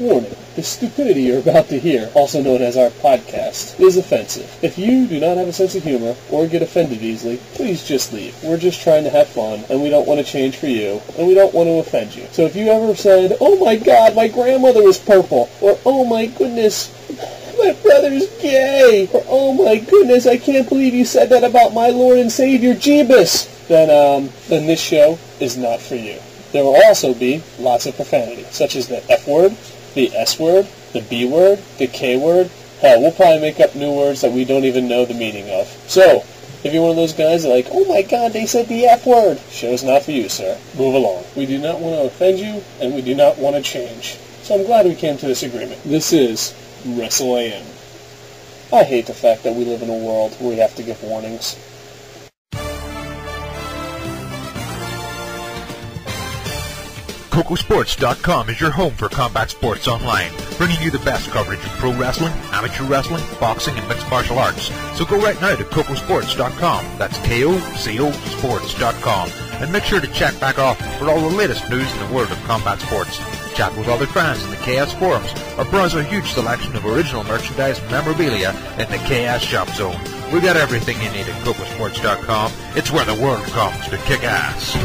Warning, the stupidity you're about to hear, also known as our podcast, is offensive. If you do not have a sense of humor or get offended easily, please just leave. We're just trying to have fun, and we don't want to change for you, and we don't want to offend you. So if you ever said, "Oh my God, my grandmother is purple," or "Oh my goodness, my brother's gay," or "Oh my goodness, I can't believe you said that about my Lord and Savior Jeebus," then this show is not for you. There will also be lots of profanity, such as the F word, the S word, the B word, the K word. Hell, we'll probably make up new words that we don't even know the meaning of. So, if you're one of those guys that are like, "Oh my God, they said the F word," show's not for you, sir. Move along. We do not want to offend you, and we do not want to change. So I'm glad we came to this agreement. This is Wrestle AM. I hate the fact that we live in a world where we have to give warnings. KocoSports.com is your home for combat sports online, bringing you the best coverage of pro wrestling, amateur wrestling, boxing, and mixed martial arts. So go right now to KocoSports.com, that's KocoSports.com, and make sure to check back often for all the latest news in the world of combat sports. Chat with other fans in the KS forums, or browse a huge selection of original merchandise and memorabilia in the KS Shop Zone. We got everything you need at KocoSports.com. It's where the world comes to kick ass.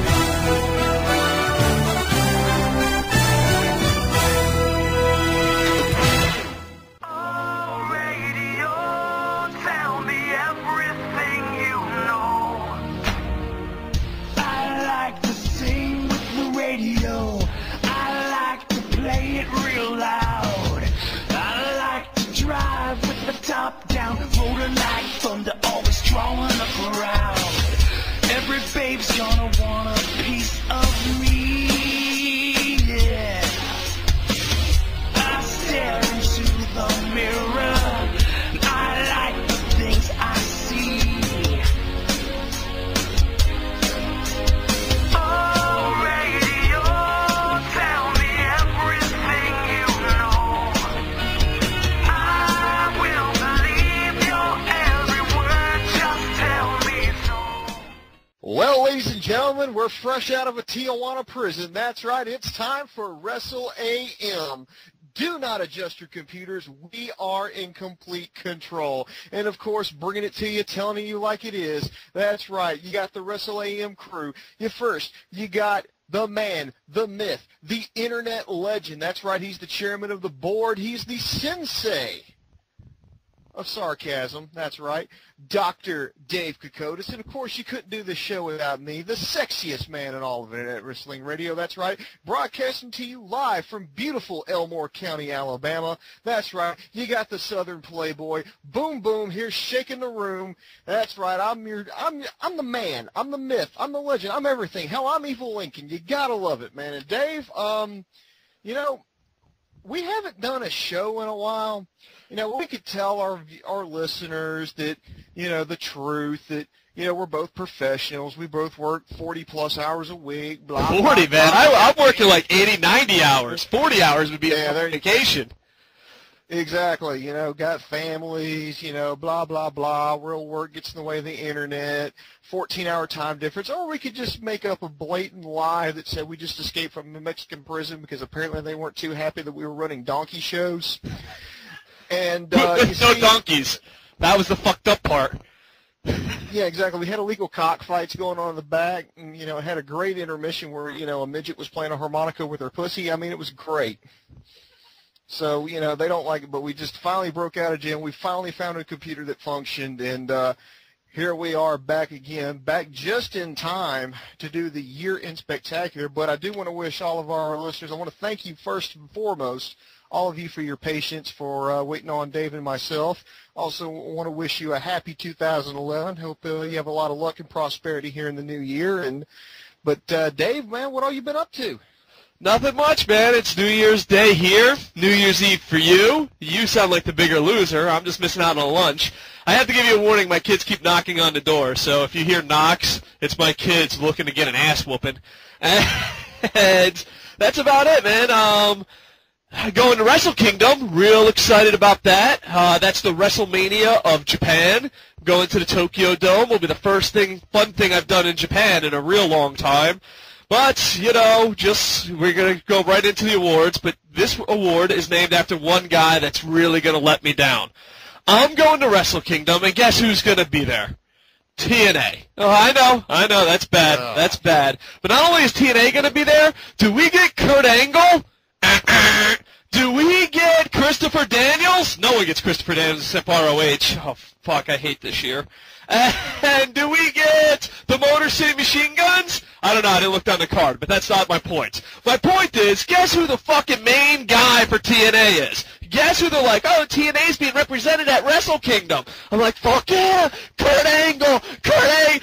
Top down, rolling like thunder, always drawing a crowd. Every babe's gonna want a piece of me, yeah. I stare into the mirror, I like the things I see. Oh, radio, tell me everything you know. I will believe your every word, just tell me so. Well, ladies and gentlemen, we're fresh out of a Tijuana prison. That's right, it's time for Wrestle AM. Do not adjust your computers. We are in complete control. And, of course, bringing it to you, telling you like it is. That's right, you got the Wrestle AM crew. You got the man, the myth, the internet legend. That's right, he's the chairman of the board. He's the sensei of sarcasm. That's right, Dr. Dave Kocotos. And, of course, you couldn't do this show without me, the sexiest man in all of Internet Wrestling Radio. That's right, broadcasting to you live from beautiful Elmore County, Alabama. That's right, you got the Southern Playboy. Boom, boom, here shaking the room. That's right, I'm the man, I'm the myth, I'm the legend, I'm everything. Hell, I'm Evil Lincoln. You gotta love it, man. And Dave, we haven't done a show in a while. We could tell our listeners that, the truth, that, we're both professionals. We both work 40-plus hours a week. Blah, 40, blah, man. blah. I'm working like 80, 90 hours. 40 hours would be a vacation. Exactly. Got families, blah, blah, blah. Real work gets in the way of the internet. 14-hour time difference. Or we could just make up a blatant lie that said we just escaped from a Mexican prison because apparently they weren't too happy that we were running donkey shows. And no donkeys. That was the fucked up part. Yeah, exactly. We had illegal cockfights going on in the back, and, it had a great intermission where, a midget was playing a harmonica with her pussy. I mean, it was great. So, they don't like it, but we just finally broke out of jail. We finally found a computer that functioned, and here we are back again, back just in time to do the year-end spectacular. But I do want to wish all of our listeners, I want to thank you first and foremost, all of you for your patience, for waiting on Dave and myself. Also want to wish you a happy 2011. Hope you have a lot of luck and prosperity here in the new year. But Dave, man, what all you been up to? Nothing much, man. It's New Year's Day here. New Year's Eve for you. You sound like the bigger loser. I'm just missing out on lunch. I have to give you a warning. My kids keep knocking on the door. So if you hear knocks, it's my kids looking to get an ass whooping. And that's about it, man. Going to Wrestle Kingdom. Real excited about that. That's the WrestleMania of Japan. Going to the Tokyo Dome will be the first fun thing I've done in Japan in a real long time. But, you know, we're going to go right into the awards, but this award is named after one guy that's really going to let me down. I'm going to Wrestle Kingdom, and guess who's going to be there? TNA. Oh, I know, that's bad. That's bad. But not only is TNA going to be there, do we get Kurt Angle? Do we get Christopher Daniels? No one gets Christopher Daniels except ROH. Oh, fuck, I hate this year. And do we get the Motor City Machine Guns? I don't know, I didn't look down the card, but that's not my point. My point is, guess who the fucking main guy for TNA is? Guess who they're like, oh, TNA's being represented at Wrestle Kingdom. I'm like, fuck yeah, Kurt Angle, Kurt A.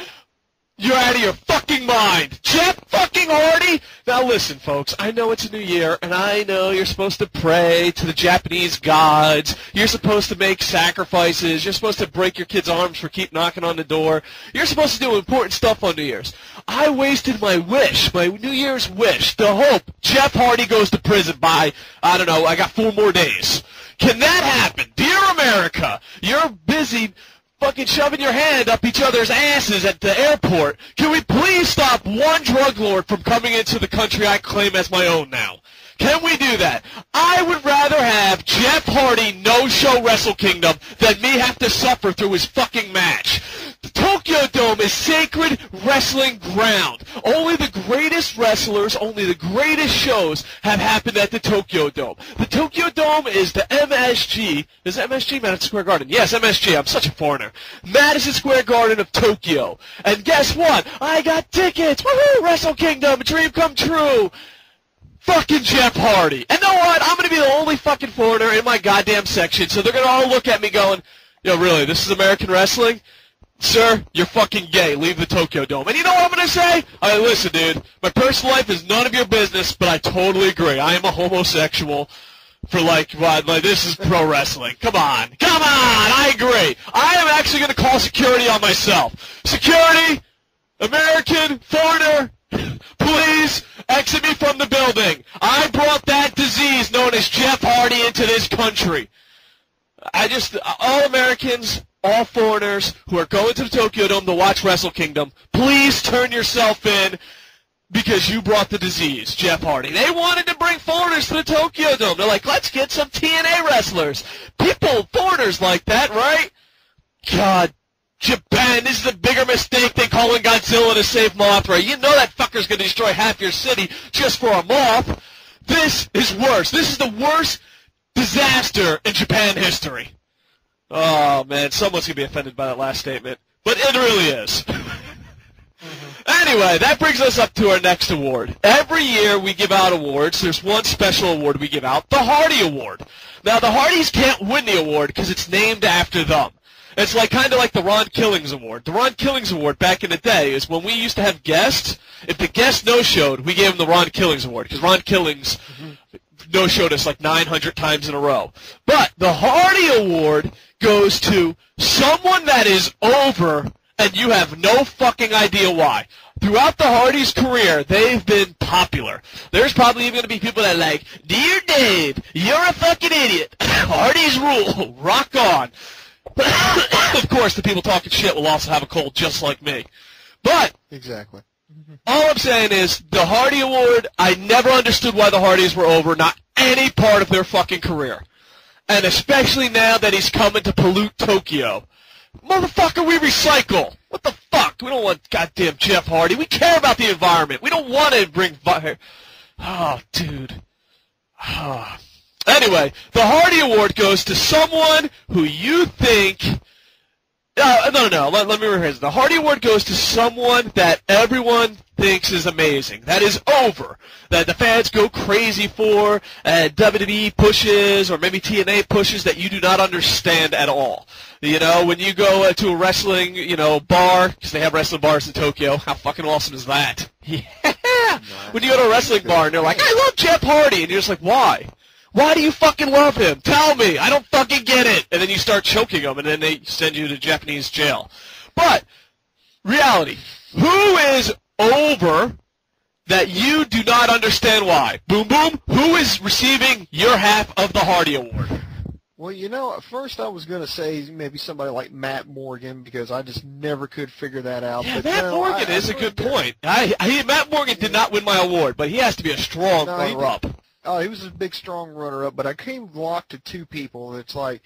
You're out of your fucking mind. Jeff fucking Hardy? Now listen, folks, I know it's a new year, and I know you're supposed to pray to the Japanese gods. You're supposed to make sacrifices. You're supposed to break your kids' arms for keep knocking on the door. You're supposed to do important stuff on New Year's. I wasted my wish, my New Year's wish, the hope Jeff Hardy goes to prison by, I don't know, I got 4 more days. Can that happen? Dear America, you're busy fucking shoving your hand up each other's asses at the airport. Can we please stop one drug lord from coming into the country I claim as my own now? Can we do that? I would rather have Jeff Hardy no-show Wrestle Kingdom than me have to suffer through his fucking match. The Tokyo Dome is sacred wrestling ground. Only the greatest wrestlers, only the greatest shows have happened at the Tokyo Dome. The Tokyo Dome is the MSG. Is it MSG? Madison Square Garden. Yes, MSG. I'm such a foreigner. Madison Square Garden of Tokyo. And guess what? I got tickets. Woohoo! Wrestle Kingdom. A dream come true. Fucking Jeff Hardy. And know what? I'm going to be the only fucking foreigner in my goddamn section, so they're going to all look at me going, yo, really, this is American wrestling? Sir, you're fucking gay. Leave the Tokyo Dome. And you know what I'm going to say? Listen, dude, my personal life is none of your business, but I totally agree. I am a homosexual for, like, this is pro wrestling. Come on. Come on! I agree. I am actually going to call security on myself. Security, American, foreigner, please exit me from the building. I brought that disease known as Jeff Hardy into this country. All Americans, all foreigners who are going to the Tokyo Dome to watch Wrestle Kingdom, please turn yourself in because you brought the disease, Jeff Hardy. They wanted to bring foreigners to the Tokyo Dome. They're like, let's get some TNA wrestlers. Foreigners like that, right? God, Japan, this is a bigger mistake than calling Godzilla to save Mothra. You know that fucker's going to destroy half your city just for a moth. This is worse. This is the worst disaster in Japan history. Oh, man, someone's going to be offended by that last statement. But it really is. Anyway, that brings us up to our next award. Every year we give out awards. There's one special award we give out, the Hardy Award. Now, the Hardys can't win the award because it's named after them. It's kind of like the Ron Killings Award. The Ron Killings Award back in the day is when we used to have guests. If the guest no-showed, we gave him the Ron Killings Award because Ron Killings no-showed us 900 times in a row. But the Hardy Award goes to someone that is over and you have no fucking idea why. Throughout the Hardys' career, they've been popular. There's probably even going to be people that are like, Dear Dave, you're a fucking idiot. Hardys rule. Rock on. Of course, the people talking shit will also have a cold just like me. But exactly. All I'm saying is, the Hardy Award, I never understood why the Hardys were over, not any part of their fucking career. And especially now that he's coming to pollute Tokyo. Motherfucker, we recycle. What the fuck? We don't want goddamn Jeff Hardy. We care about the environment. We don't want to bring fire. Oh, dude. Anyway, the Hardy Award goes to someone who you think... No. Let me rephrase it. The Hardy Award goes to someone that everyone thinks is amazing. That is over. That the fans go crazy for, and WWE pushes, or maybe TNA pushes that you do not understand at all. You know, when you go to a wrestling, bar, because they have wrestling bars in Tokyo, how fucking awesome is that? Yeah! When you go to a wrestling bar and they're like, I love Jeff Hardy, and you're just like, why? Why do you fucking love him? Tell me. I don't fucking get it. And then you start choking him, and then they send you to Japanese jail. But, reality, who is over that you do not understand why? Boom, boom. Who is receiving your half of the Hardy Award? Well, at first I was going to say maybe somebody like Matt Morgan because I just never could figure that out. Yeah, but Matt Morgan is a good point. Matt Morgan did not win my award, but he has to be a strong runner-up. Oh, he was a big, strong runner-up, but I came locked to two people. It's like,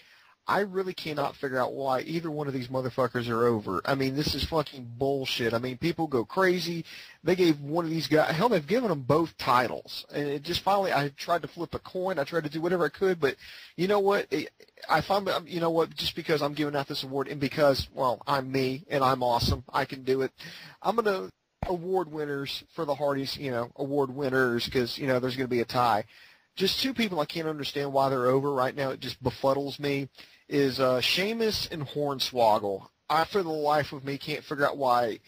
I really cannot figure out why either one of these motherfuckers are over. I mean, this is fucking bullshit. I mean, people go crazy. They gave one of these guys, hell, they've given them both titles. And it just finally, I tried to flip a coin. I tried to do whatever I could, but you know what? I find, just because I'm giving out this award and because, well, I'm me and I'm awesome, I can do it. I'm going to award winners for the Hardys, award winners because, there's going to be a tie. Just two people I can't understand why they're over right now. It just befuddles me. Is Sheamus and Hornswoggle. I, for the life of me, can't figure out why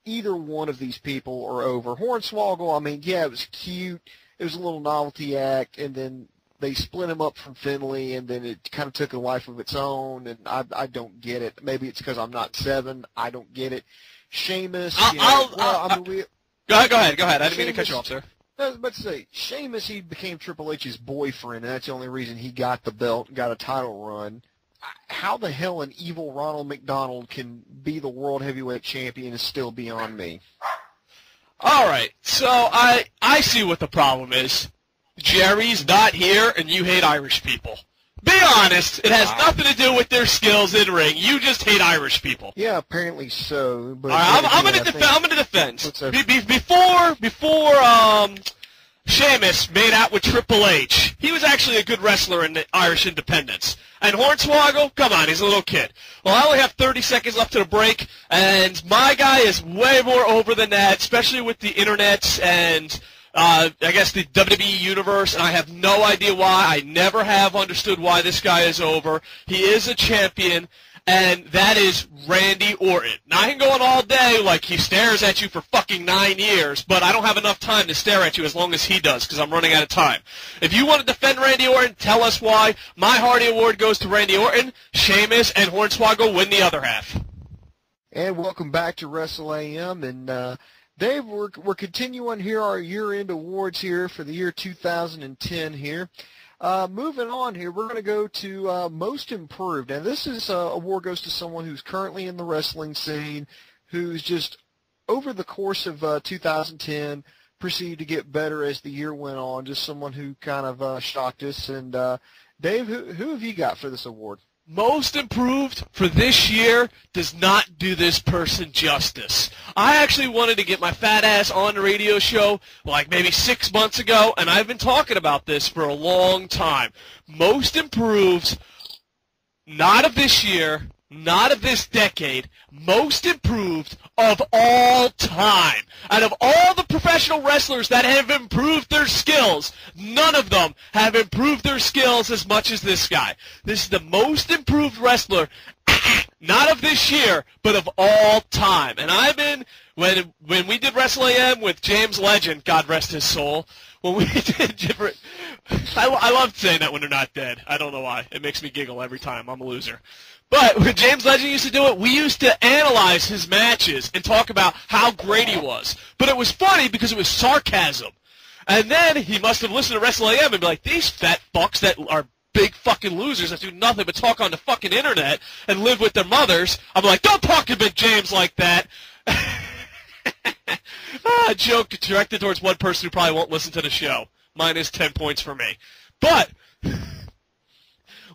either one of these people are over. Hornswoggle, I mean, yeah, it was cute. It was a little novelty act, and then they split him up from Finlay, and then it kind of took a life of its own, and I don't get it. Maybe it's because I'm not 7. I don't get it. Sheamus, Go ahead. I didn't mean to cut you off, sir. I was about to say, Sheamus, he became Triple H's boyfriend, and that's the only reason he got the belt and got a title run. How the hell an evil Ronald McDonald can be the World Heavyweight Champion is still beyond me. All right, so I see what the problem is. Jerry's not here, and you hate Irish people. Be honest, it has nothing to do with their skills in ring. You just hate Irish people. Yeah, apparently so. But all right, I'm going to defend. Before Sheamus made out with Triple H, he was actually a good wrestler in the Irish Independence. And Hornswoggle, come on, he's a little kid. Well, I only have 30 seconds left to the break, and my guy is way more over than that, especially with the internet and I guess the WWE Universe, and I have no idea why. I never have understood why this guy is over. He is a champion, and that is Randy Orton. Now, I can go on all day like he stares at you for fucking 9 years, but I don't have enough time to stare at you as long as he does because I'm running out of time. If you want to defend Randy Orton, tell us why. My Hardy Award goes to Randy Orton, Sheamus, and Hornswoggle win the other half. And welcome back to Wrestle AM, and Dave, we're continuing here our year-end awards here for the year 2010 here. Moving on here, we're going to go to Most Improved. And this is award goes to someone who's currently in the wrestling scene, who's just over the course of 2010 proceeded to get better as the year went on. Just someone who kind of shocked us. And Dave, who have you got for this award? Most Improved for this year does not do this person justice. I actually wanted to get my fat ass on the radio show like maybe 6 months ago, and I've been talking about this for a long time. Most Improved, not of this year, not of this decade, most improved of all time. Out of all the professional wrestlers that have improved their skills, none of them have improved their skills as much as this guy. This is the most improved wrestler, not of this year, but of all time. And I've been, when we did Wrestle AM with James Legend, God rest his soul, when we did different, I love saying that when they're not dead. I don't know why. It makes me giggle every time. I'm a loser. But when James Legend used to do it, we used to analyze his matches and talk about how great he was. But it was funny because it was sarcasm. And then he must have listened to Wrestle AM and be like, these fat fucks that are big fucking losers that do nothing but talk on the fucking internet and live with their mothers. I'm like, don't talk to Big James like that. A joke directed towards one person who probably won't listen to the show. Minus 10 points for me. But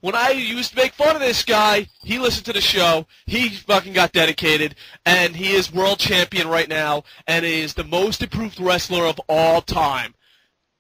when I used to make fun of this guy, he listened to the show, he fucking got dedicated, and he is world champion right now, and is the most improved wrestler of all time.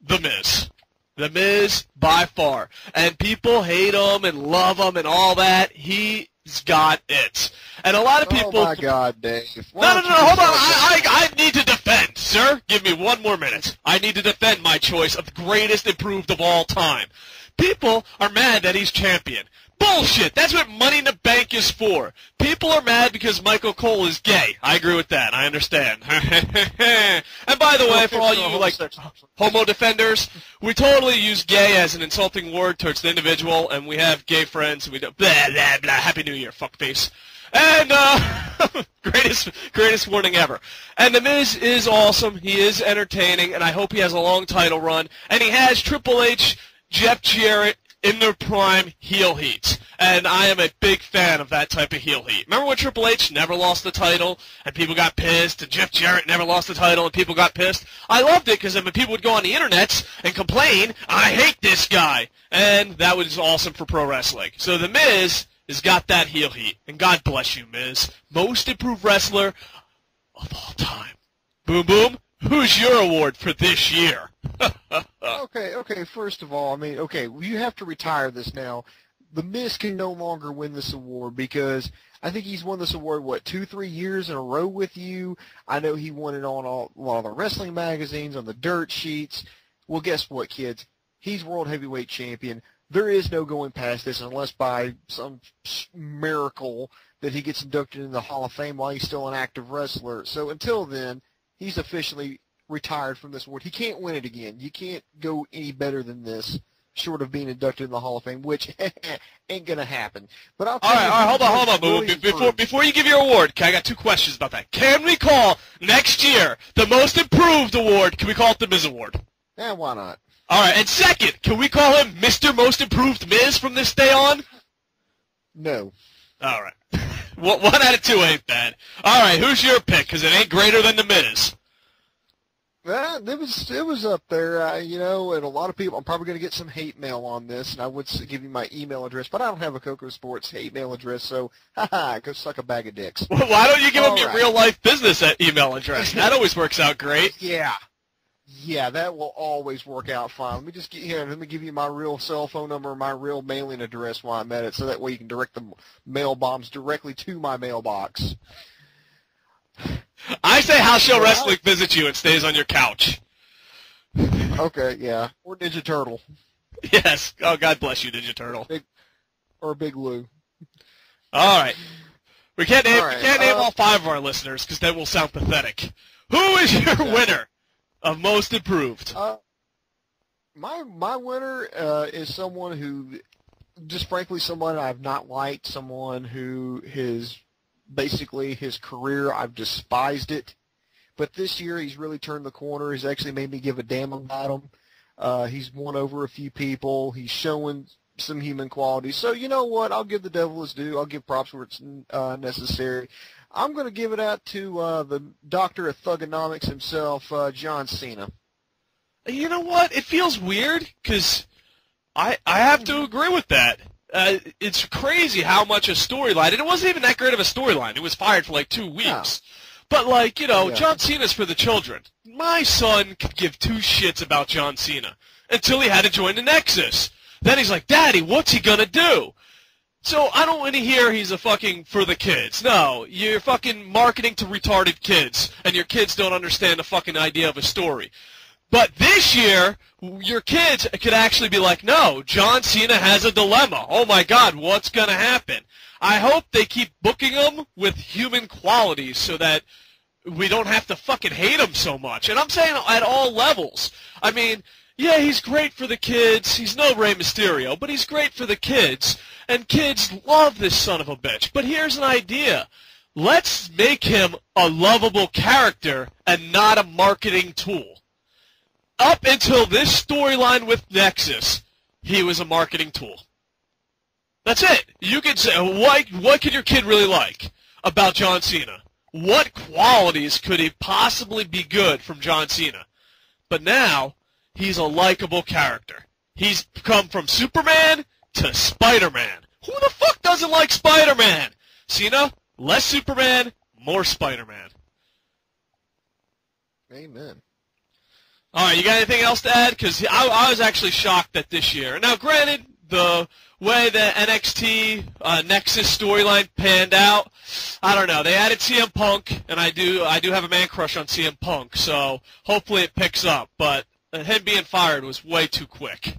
The Miz. The Miz, by far. And people hate him and love him and all that. He's got it. And a lot of people... Oh, my God, Dave. No, hold on. I need to defend, sir. Give me 1 more minute. I need to defend my choice of the greatest improved of all time. People are mad that he's champion. Bullshit! That's what Money in the Bank is for. People are mad because Michael Cole is gay. I agree with that. I understand. And by the way, for all you, like, homo defenders, we totally use gay as an insulting word towards the individual, and we have gay friends, and we do blah, blah, blah. Happy New Year, fuckface. And, greatest warning ever. And The Miz is awesome. He is entertaining, and I hope he has a long title run. And he has Triple H, Jeff Jarrett, in their prime heel heat. And I am a big fan of that type of heel heat. Remember when Triple H never lost the title and people got pissed, and Jeff Jarrett never lost the title and people got pissed? I loved it because people would go on the internet and complain, I hate this guy. And that was awesome for pro wrestling. So The Miz has got that heel heat. And God bless you, Miz. Most improved wrestler of all time. Boom Boom, who's your award for this year? Okay, first of all, you have to retire this now. The Miz can no longer win this award because I think he's won this award, 2-3 years in a row with you. I know he won it on a lot of the wrestling magazines, on the dirt sheets. Well, guess what, kids? He's World Heavyweight Champion. There is no going past this unless by some miracle that he gets inducted in the Hall of Fame while he's still an active wrestler. So until then, he's officially retired from this award. He can't win it again. You can't go any better than this, short of being inducted in the Hall of Fame, which ain't gonna happen. But I'll tell you. All right, hold on, Boo. Before you give your award, I got two questions about that. Can we call next year the Most Improved Award? Can we call it the Miz Award? Yeah, why not? All right, and second, can we call him Mr. Most Improved Miz from this day on? No. All right. 1 out of 2 ain't bad. All right, who's your pick? Because it ain't greater than the Miz. It was up there, and a lot of people, I'm probably going to get some hate mail on this, and I would give you my email address, but I don't have a KocoSports hate mail address, so, go suck a bag of dicks. Well, why don't you give them your real-life business email address? That always works out great. Yeah, that will always work out fine. Let me give you my real cell phone number and my real mailing address while I'm at it, so that way you can direct the mail bombs directly to my mailbox. I say House Show Wrestling visits you and stays on your couch. Okay, yeah. Or Ninja Turtle. Yes. Oh, God bless you, Ninja Turtle. Or Big Lou. All right. We can't name all 5 of our listeners because that will sound pathetic. Who is your winner of Most Improved? My winner is someone who, just frankly, someone I've not liked, someone who basically his career, I've despised it. But this year he's really turned the corner. He's actually made me give a damn about him. He's won over a few people. He's showing some human qualities. So you know what? I'll give the devil his due. I'll give props where it's necessary. I'm going to give it out to the doctor of thugonomics himself, John Cena. You know what? It feels weird because I have to agree with that. It's crazy how much a storyline, and it wasn't even that great of a storyline. It was fired for 2 weeks. Yeah. But, John Cena's for the children. My son could give 2 shits about John Cena until he had to join the Nexus. Then he's like, Daddy, what's he gonna do? So I don't want to hear he's a fucking for the kids. No, you're fucking marketing to retarded kids, and your kids don't understand the fucking idea of a story. But this year, your kids could actually be like, no, John Cena has a dilemma. Oh, my God, what's going to happen? I hope they keep booking him with human qualities so that we don't have to fucking hate him so much. And I'm saying at all levels. I mean, yeah, he's great for the kids. He's no Rey Mysterio, but he's great for the kids. And kids love this son of a bitch. But here's an idea. Let's make him a lovable character and not a marketing tool. Up until this storyline with Nexus, he was a marketing tool. That's it. You could say, what could your kid really like about John Cena? What qualities could he possibly be good from John Cena? But now, he's a likable character. He's come from Superman to Spider-Man. Who the fuck doesn't like Spider-Man? Cena, less Superman, more Spider-Man. Amen. All right, you got anything else to add? Because I was actually shocked that this year. Now, granted, the way the NXT Nexus storyline panned out, I don't know. They added CM Punk, and I do have a man crush on CM Punk, so hopefully it picks up. But him being fired was way too quick.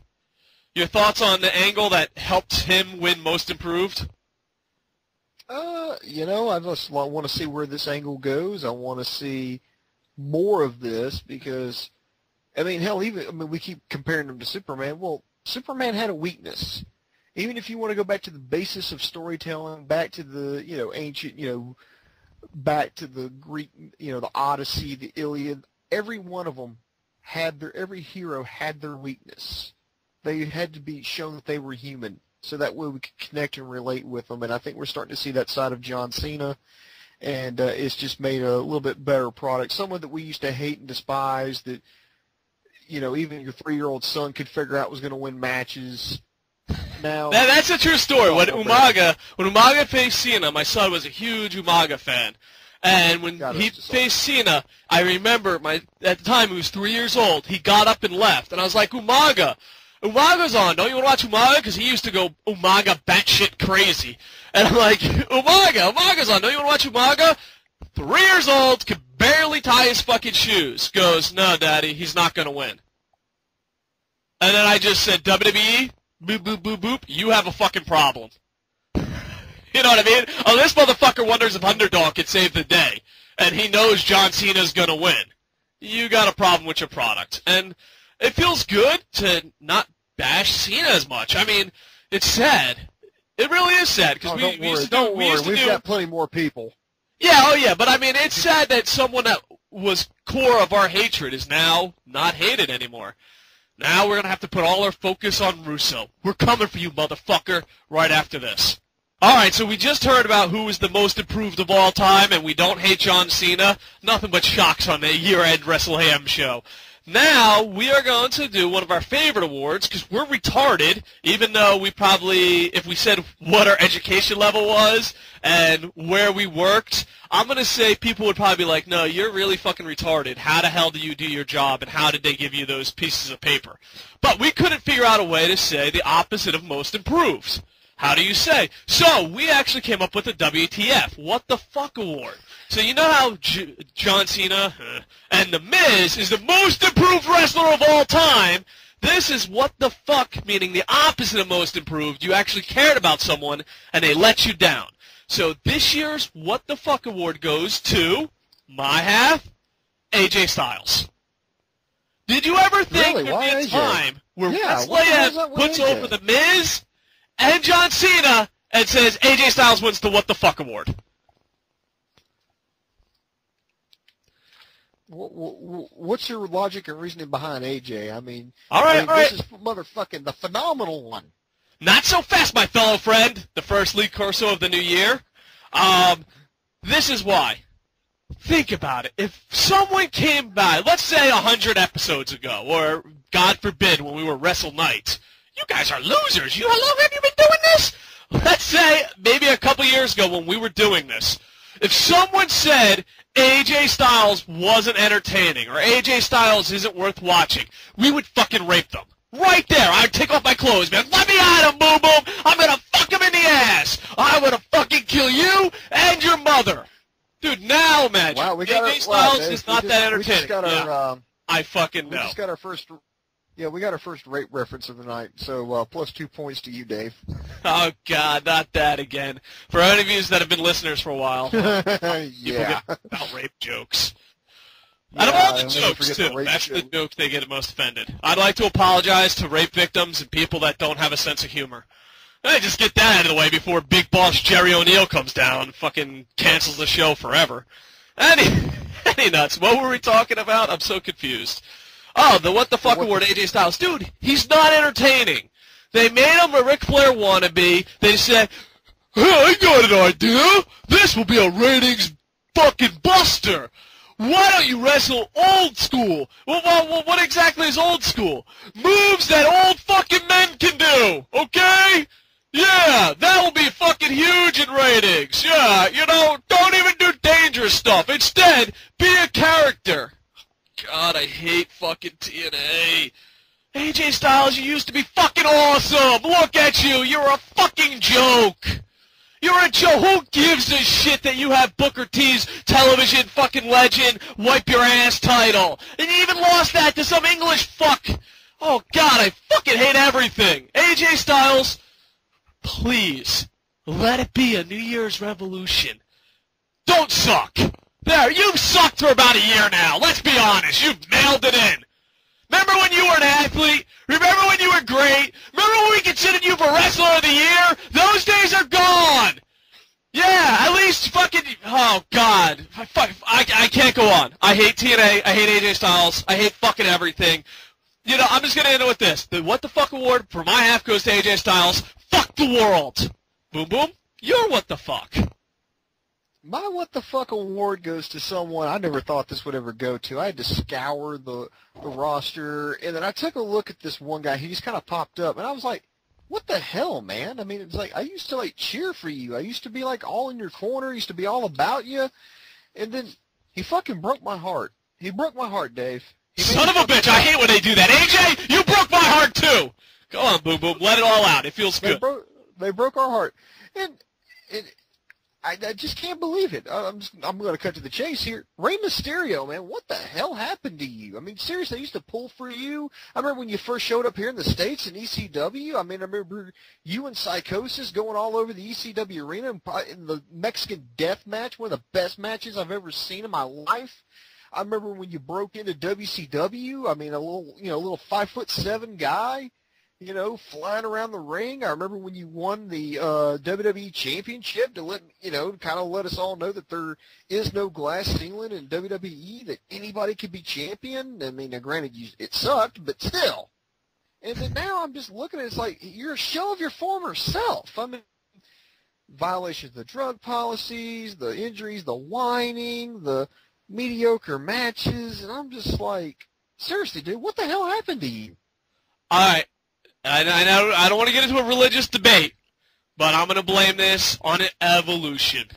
Your thoughts on the angle that helped him win Most Improved? I just want to see where this angle goes. I want to see more of this because, hell, we keep comparing him to Superman. Well, Superman had a weakness. Even if you want to go back to the basis of storytelling, back to the, ancient, back to the Greek, the Odyssey, the Iliad, every one of them every hero had their weakness. they had to be shown that they were human, so that way we could connect and relate with them. And I think we're starting to see that side of John Cena, and it's just made a little bit better product. Someone that we used to hate and despise, that, you know, even your 3-year-old son could figure out was going to win matches. Now that's a true story. When Umaga faced Cena, my son was a huge Umaga fan. And when he faced Cena, I remember at the time he was 3 years old. He got up and left, and I was like, Umaga's on. Don't you want to watch Umaga? Because he used to go Umaga batshit crazy. And I'm like, Umaga's on. Don't you want to watch Umaga? 3 years old, could barely tie his fucking shoes. Goes, no, Daddy, he's not going to win. And then I just said, WWE, boop, boop, boop, boop, you have a fucking problem. You know what I mean? Oh, this motherfucker wonders if Underdog could save the day, and he knows John Cena's going to win. You got a problem with your product. And it feels good to not bash Cena as much. I mean, it's sad. It really is sad, because don't worry. We've got plenty more people. Yeah, but I mean, it's sad that someone that was core of our hatred is now not hated anymore. Now we're going to have to put all our focus on Russo. We're coming for you, motherfucker, right after this. All right, so we just heard about who is the most improved of all time, and we don't hate John Cena. Nothing but shocks on the year-end Wrestle AM show. Now, we are going to do one of our favorite awards, because we're retarded, even though we probably, if we said what our education level was and where we worked, I'm going to say people would probably be like, no, you're really fucking retarded. How the hell do you do your job, and how did they give you those pieces of paper? But we couldn't figure out a way to say the opposite of most improved. How do you say? So, we actually came up with a WTF, What the Fuck Award. So you know how John Cena and The Miz is the most improved wrestler of all time? This is what the fuck, meaning the opposite of most improved. You actually cared about someone, and they let you down. So this year's What the Fuck Award goes to my half, AJ Styles. Did you ever think there'd be a time where Wrestle AM puts over The Miz and John Cena and says AJ Styles wins the What the Fuck Award? What's your logic and reasoning behind AJ? I mean, all right. This is motherfucking the phenomenal one. Not so fast, my fellow friend. The first league Corso of the new year. This is why. Think about it. If someone came by, let's say 100 episodes ago, or God forbid, when we were Wrestle Night, you guys are losers. How long have you been doing this? Let's say maybe a couple years ago when we were doing this. If someone said AJ Styles wasn't entertaining or AJ Styles isn't worth watching, we would fucking rape them. Right there. I'd take off my clothes, man. Let me at him, boom, boom. I'm going to fuck him in the ass. I'm going to fucking kill you and your mother. Dude, now imagine. Wow, AJ Styles is not that entertaining. I fucking know. We just got our first... Yeah, we got our first rape reference of the night, so plus 2 points to you, Dave. Oh, God, not that again. For any of you that have been listeners for a while, people get about rape jokes. Out of all the jokes, too, that's the joke they get most offended. I'd like to apologize to rape victims and people that don't have a sense of humor. Hey, just get that out of the way before Big Boss Jerry O'Neill comes down and fucking cancels the show forever. Any nuts. What were we talking about? I'm so confused. Oh, the What the Fuck Award, AJ Styles. Dude, he's not entertaining. They made him a Ric Flair wannabe. They said, hey, I got an idea. This will be a ratings fucking buster. Why don't you wrestle old school? Well, what exactly is old school? Moves that old fucking men can do, okay? Yeah, that will be fucking huge in ratings. Yeah, don't even do dangerous stuff. Instead, be a character. God, I hate fucking TNA. AJ Styles, you used to be fucking awesome. Look at you. You're a fucking joke. You're a joke. Who gives a shit that you have Booker T's television fucking legend wipe your ass title? And you even lost that to some English fuck. Oh, God, I fucking hate everything. AJ Styles, please, let it be a New Year's revolution. Don't suck. There, you've sucked for about a year now. Let's be honest. You've mailed it in. Remember when you were an athlete? Remember when you were great? Remember when we considered you for Wrestler of the Year? Those days are gone. Yeah, at least fucking... Oh, God. I can't go on. I hate TNA. I hate AJ Styles. I hate fucking everything. I'm just going to end it with this. The What the Fuck award for my half goes to AJ Styles. Fuck the world. Boom, boom. You're what the fuck. My what the fuck award goes to someone I never thought this would ever go to. I had to scour the roster, and then I took a look at this one guy. He just kind of popped up, and I was like, what the hell, man? I mean, it's like I used to, like, cheer for you. I used to be, like, all in your corner. I used to be all about you. And then he fucking broke my heart. He broke my heart, Dave. Son of a bitch, I hate when they do that. AJ, you broke my heart, too. Go on, Boom Boom. Let it all out. It feels good. They broke our heart. And I just can't believe it. I'm going to cut to the chase here. Rey Mysterio, man, what the hell happened to you? I mean, seriously, I used to pull for you. I remember when you first showed up here in the States in ECW. I mean, I remember you and Psychosis going all over the ECW arena in the Mexican Death Match, one of the best matches I've ever seen in my life. I remember when you broke into WCW. I mean, a little 5'7" guy, flying around the ring. I remember when you won the WWE Championship to kind of let us all know that there is no glass ceiling in WWE, that anybody could be champion. I mean, now, granted, it sucked, but still. And then now I'm just looking at it, it's like you're a shell of your former self. I mean, violations of the drug policies, the injuries, the whining, the mediocre matches, and I'm just like, seriously, dude, what the hell happened to you? All right. I don't want to get into a religious debate, but I'm going to blame this on an evolution.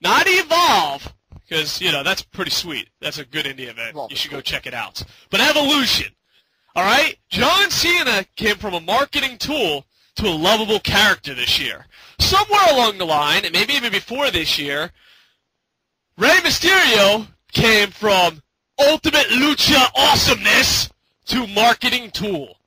Not Evolve, because, that's pretty sweet. That's a good indie event. You should go check it out. But evolution. All right? John Cena came from a marketing tool to a lovable character this year. Somewhere along the line, and maybe even before this year, Rey Mysterio came from ultimate lucha awesomeness to marketing tool.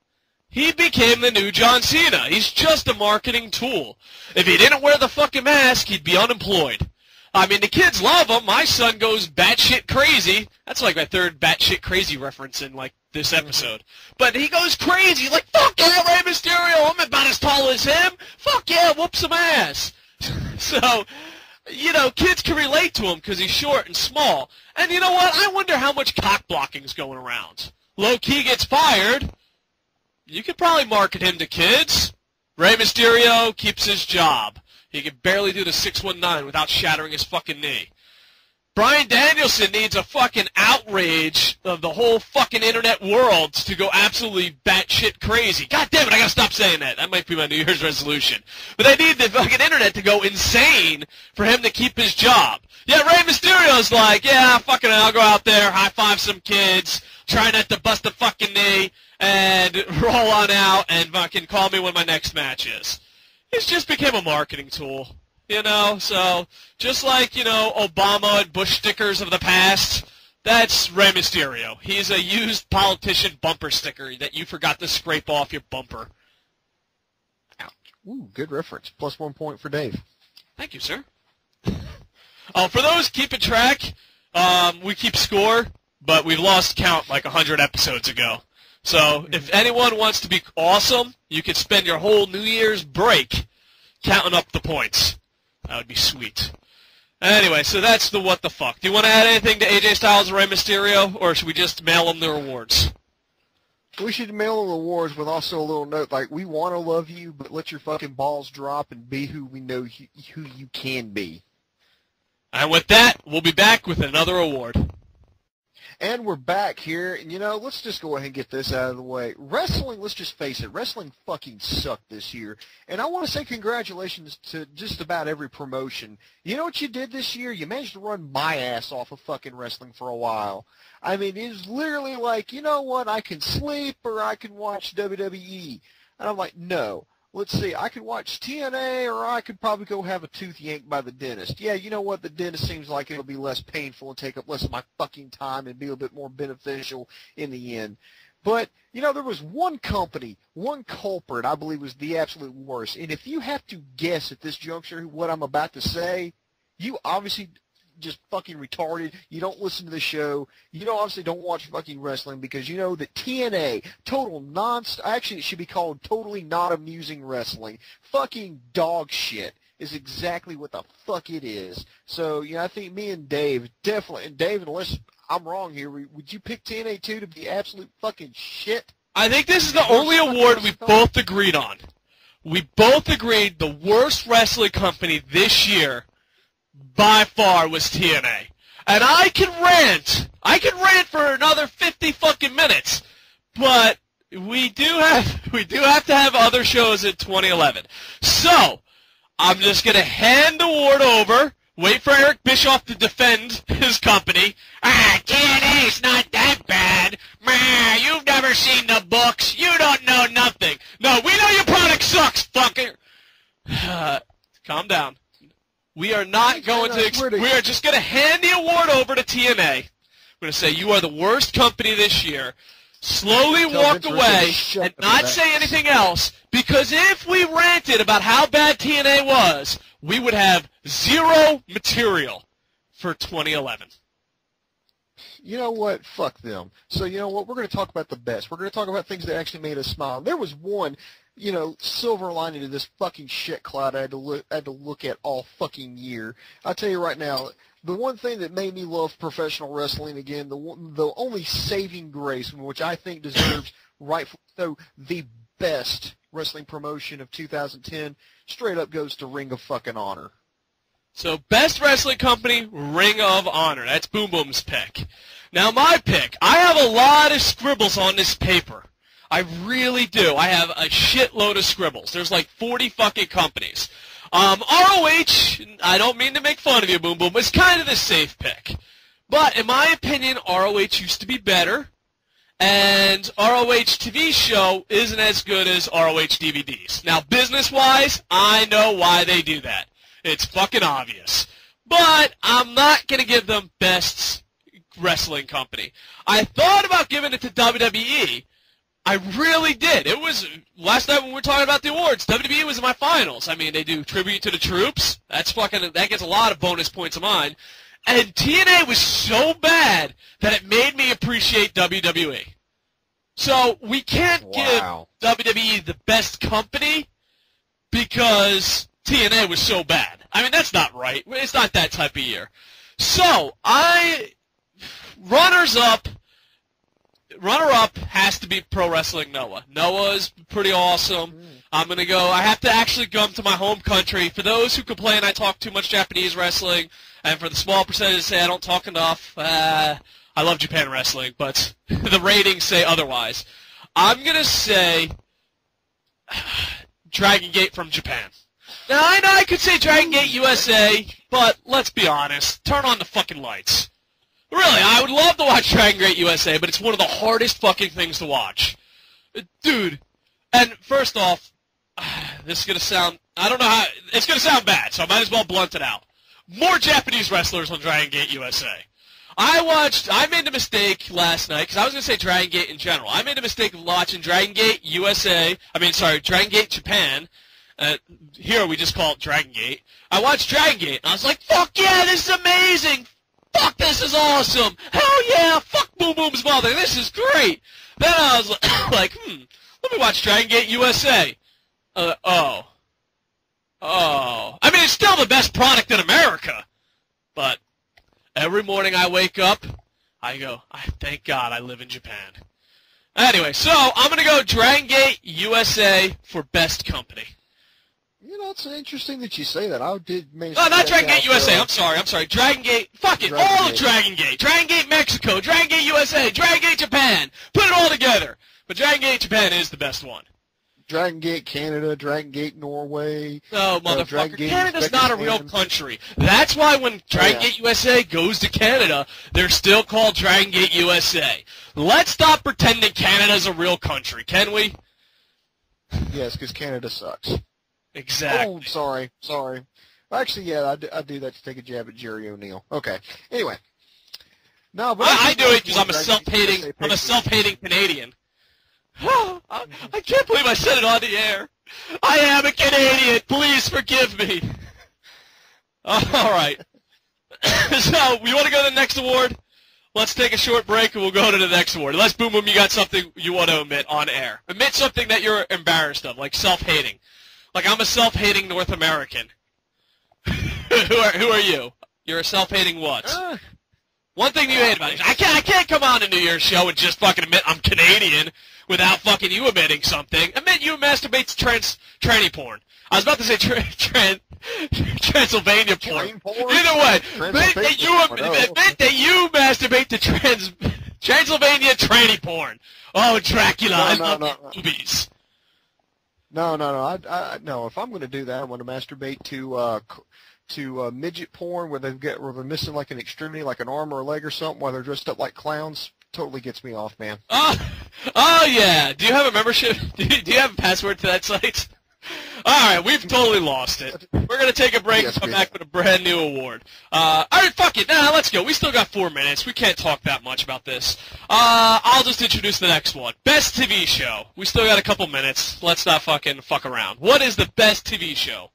He became the new John Cena. He's just a marketing tool. If he didn't wear the fucking mask, he'd be unemployed. I mean, the kids love him. My son goes batshit crazy. That's like my third batshit crazy reference in, this episode. But he goes crazy. Like, fuck yeah, Rey Mysterio. I'm about as tall as him. Fuck yeah, whoop some ass. So, kids can relate to him because he's short and small. And you know what? I wonder how much cock blocking is going around. Low-key gets fired. You could probably market him to kids. Rey Mysterio keeps his job. He can barely do the 619 without shattering his fucking knee. Bryan Danielson needs a fucking outrage of the whole fucking internet world to go absolutely batshit crazy. God damn it, I gotta stop saying that. That might be my New Year's resolution. But they need the fucking internet to go insane for him to keep his job. Yeah, Rey Mysterio's like, yeah, fucking I'll go out there, high-five some kids, try not to bust a fucking knee, and roll on out and fucking call me when my next match is. He's just became a marketing tool, so just like, Obama and Bush stickers of the past, that's Rey Mysterio. He's a used politician bumper sticker that you forgot to scrape off your bumper. Ouch. Ooh, good reference. Plus 1 point for Dave. Thank you, sir. For those keeping track, we keep score, but we've lost count like 100 episodes ago. So if anyone wants to be awesome, you could spend your whole New Year's break counting up the points. That would be sweet. Anyway, so that's the what the fuck. Do you want to add anything to AJ Styles and Rey Mysterio, or should we just mail them their awards? We should mail them awards with also a little note like, we want to love you, but let your fucking balls drop and be who we know who you can be. And with that, we'll be back with another award. And we're back here, and let's just go ahead and get this out of the way. Wrestling, let's just face it, wrestling fucking sucked this year. And I want to say congratulations to just about every promotion. You know what you did this year? You managed to run my ass off of fucking wrestling for a while. I mean, it was literally like, you know what, I can sleep or I can watch WWE. And I'm like, no. Let's see, I could watch TNA, or I could probably go have a tooth yanked by the dentist. Yeah, you know what, the dentist seems like it'll be less painful and take up less of my fucking time and be a bit more beneficial in the end. But, there was one company, one culprit I believe was the absolute worst. And if you have to guess at this juncture what I'm about to say, you obviously just fucking retarded. You don't listen to the show. You obviously don't watch fucking wrestling because you know that TNA, actually it should be called totally not amusing wrestling. Fucking dog shit is exactly what the fuck it is. So, I think me and Dave definitely, and Dave, unless I'm wrong here, would you pick TNA 2 to be absolute fucking shit? I think this is the only award we both agreed on. We both agreed the worst wrestling company this year, by far, was TNA. And I can rant for another 50 fucking minutes, but we do have to have other shows in 2011. So, I'm just going to hand the award over, wait for Eric Bischoff to defend his company. TNA's not that bad. You've never seen the books. You don't know nothing. No, we know your product sucks, fucker. Calm down. We are not going to, we are just going to hand the award over to TNA. We're going to say you are the worst company this year. Slowly walk away and not say anything else, because if we ranted about how bad TNA was, we would have zero material for 2011. You know what? Fuck them. So you know what? We're going to talk about the best. We're going to talk about things that actually made us smile. There was one, silver lining to this fucking shit cloud I had to look at all fucking year. I'll tell you right now, the one thing that made me love professional wrestling again, the only saving grace, which I think deserves rightfully so the best wrestling promotion of 2010, straight up goes to Ring of fucking Honor. So, best wrestling company, Ring of Honor. That's Boom Boom's pick. Now, my pick. I have a lot of scribbles on this paper. I really do. I have a shitload of scribbles. There's like 40 fucking companies. ROH, I don't mean to make fun of you, Boom Boom, it's kind of the safe pick. But, in my opinion, ROH used to be better, and ROH TV show isn't as good as ROH DVDs. Now, business-wise, I know why they do that. It's fucking obvious. But I'm not going to give them best wrestling company. I thought about giving it to WWE. I really did. It was, last night when we were talking about the awards, WWE was in my finals. I mean, they do Tribute to the Troops. That gets a lot of bonus points of mine. And TNA was so bad that it made me appreciate WWE. So we can't give WWE the best company because TNA was so bad. I mean, that's not right. It's not that type of year. So, runner-up has to be Pro Wrestling Noah. Noah's pretty awesome. I'm going to go, I have to actually come to my home country. For those who complain I talk too much Japanese wrestling, and for the small percentage that say I don't talk enough, I love Japan wrestling, but the ratings say otherwise. I'm going to say Dragon Gate from Japan. Now, I know I could say Dragon Gate USA, but let's be honest. Turn on the fucking lights. Really, I would love to watch Dragon Gate USA, but it's one of the hardest fucking things to watch. Dude, and first off, this is going to sound, I don't know how, it's going to sound bad, so I might as well blunt it out. More Japanese wrestlers on Dragon Gate USA. I made the mistake last night, because I was going to say Dragon Gate in general. I made the mistake of watching Dragon Gate Dragon Gate Japan. Here we just call it Dragon Gate. I watched Dragon Gate, and I was like, fuck yeah, this is amazing! Fuck, this is awesome! Hell yeah! Fuck Boom Boom's mother, this is great! Then I was like, let me watch Dragon Gate USA. I mean, it's still the best product in America! But every morning I wake up, I go, thank God I live in Japan. Anyway, so I'm going to go Dragon Gate USA for best company. It's interesting that you say that. I did mention. No, not Dragon Gate USA. I'm sorry. Dragon Gate. Fuck it. All of Dragon Gate. Dragon Gate Mexico. Dragon Gate USA. Dragon Gate Japan. Put it all together. But Dragon Gate Japan is the best one. Dragon Gate Canada. Dragon Gate Norway. No, motherfucker. Canada's not a real country. That's why when Dragon Gate USA goes to Canada, they're still called Dragon Gate USA. Let's stop pretending Canada's a real country, can we? Yes, because Canada sucks. Exactly. Oh, sorry. Actually, yeah, I do that to take a jab at Jerry O'Neill. Okay. Anyway. No, but I do it because I'm a self-hating Canadian. I can't believe I said it on the air. I am a Canadian. Please forgive me. All right. So, we want to go to the next award? Let's take a short break and we'll go to the next award. Unless, Boom Boom, you got something you want to omit on air. Omit something that you're embarrassed of, like self-hating. Like, I'm a self-hating North American. Who are you? You're a self-hating what? One thing you hate about it. I can't come on a New Year's show and just fucking admit I'm Canadian without fucking you admitting something. Admit you masturbate to tranny porn. I was about to say Transylvania porn. Either way, admit that you masturbate to Transylvania tranny porn. Oh, Dracula, I love movies. No. No. If I'm going to do that, I'm going to masturbate to midget porn where they're missing like an extremity, like an arm or a leg or something, while they're dressed up like clowns. Totally gets me off, man. Oh yeah. Do you have a membership? Do you have a password to that site? All right, we've totally lost it. We're gonna take a break and come back with a brand new award. All right, fuck it. Nah, let's go. We still got 4 minutes. We can't talk that much about this. I'll just introduce the next one. Best TV show. We still got a couple minutes. Let's not fucking fuck around. What is the best TV show?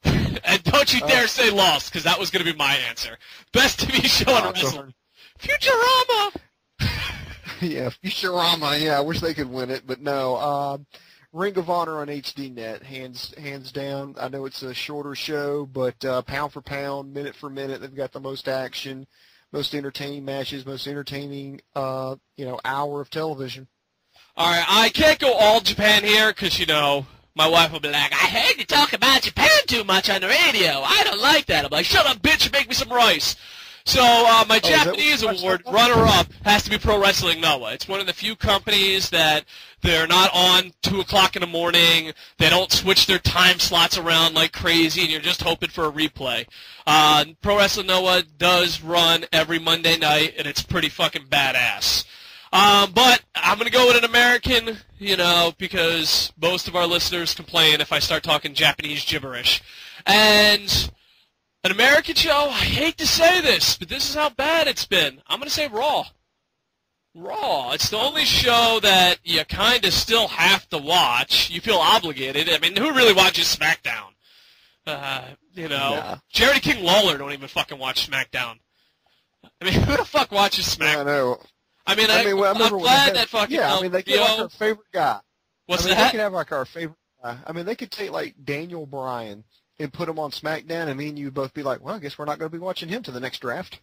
And don't you dare say Lost, because that was gonna be my answer. Best TV show on wrestling. Futurama. Yeah, Futurama. Yeah, I wish they could win it, but no. Ring of Honor on HDNet, hands down. I know it's a shorter show, but pound for pound, minute for minute, they've got the most action, most entertaining matches, most entertaining, hour of television. All right, I can't go all Japan here because, my wife will be like, I heard you talk about Japan too much on the radio. I don't like that. I'm like, shut up, bitch, and make me some rice. So my Japanese award runner-up has to be Pro Wrestling Noah. It's one of the few companies that they're not on 2 o'clock in the morning. They don't switch their time slots around like crazy, and you're just hoping for a replay. Pro Wrestling Noah does run every Monday night, and it's pretty fucking badass. But I'm going to go with an American, because most of our listeners complain if I start talking Japanese gibberish. And an American show, I hate to say this, but this is how bad it's been. I'm going to say Raw. Raw. It's the only show that you kind of still have to watch. You feel obligated. I mean, who really watches SmackDown? Yeah. Jerry King Lawler don't even fucking watch SmackDown. I mean, who the fuck watches SmackDown? I know. I'm glad that fucking... Yeah, they could have our favorite guy. What's that? They could have like our favorite guy. They could take like Daniel Bryan and put him on SmackDown, and me and you would both be like, well, I guess we're not going to be watching him to the next draft.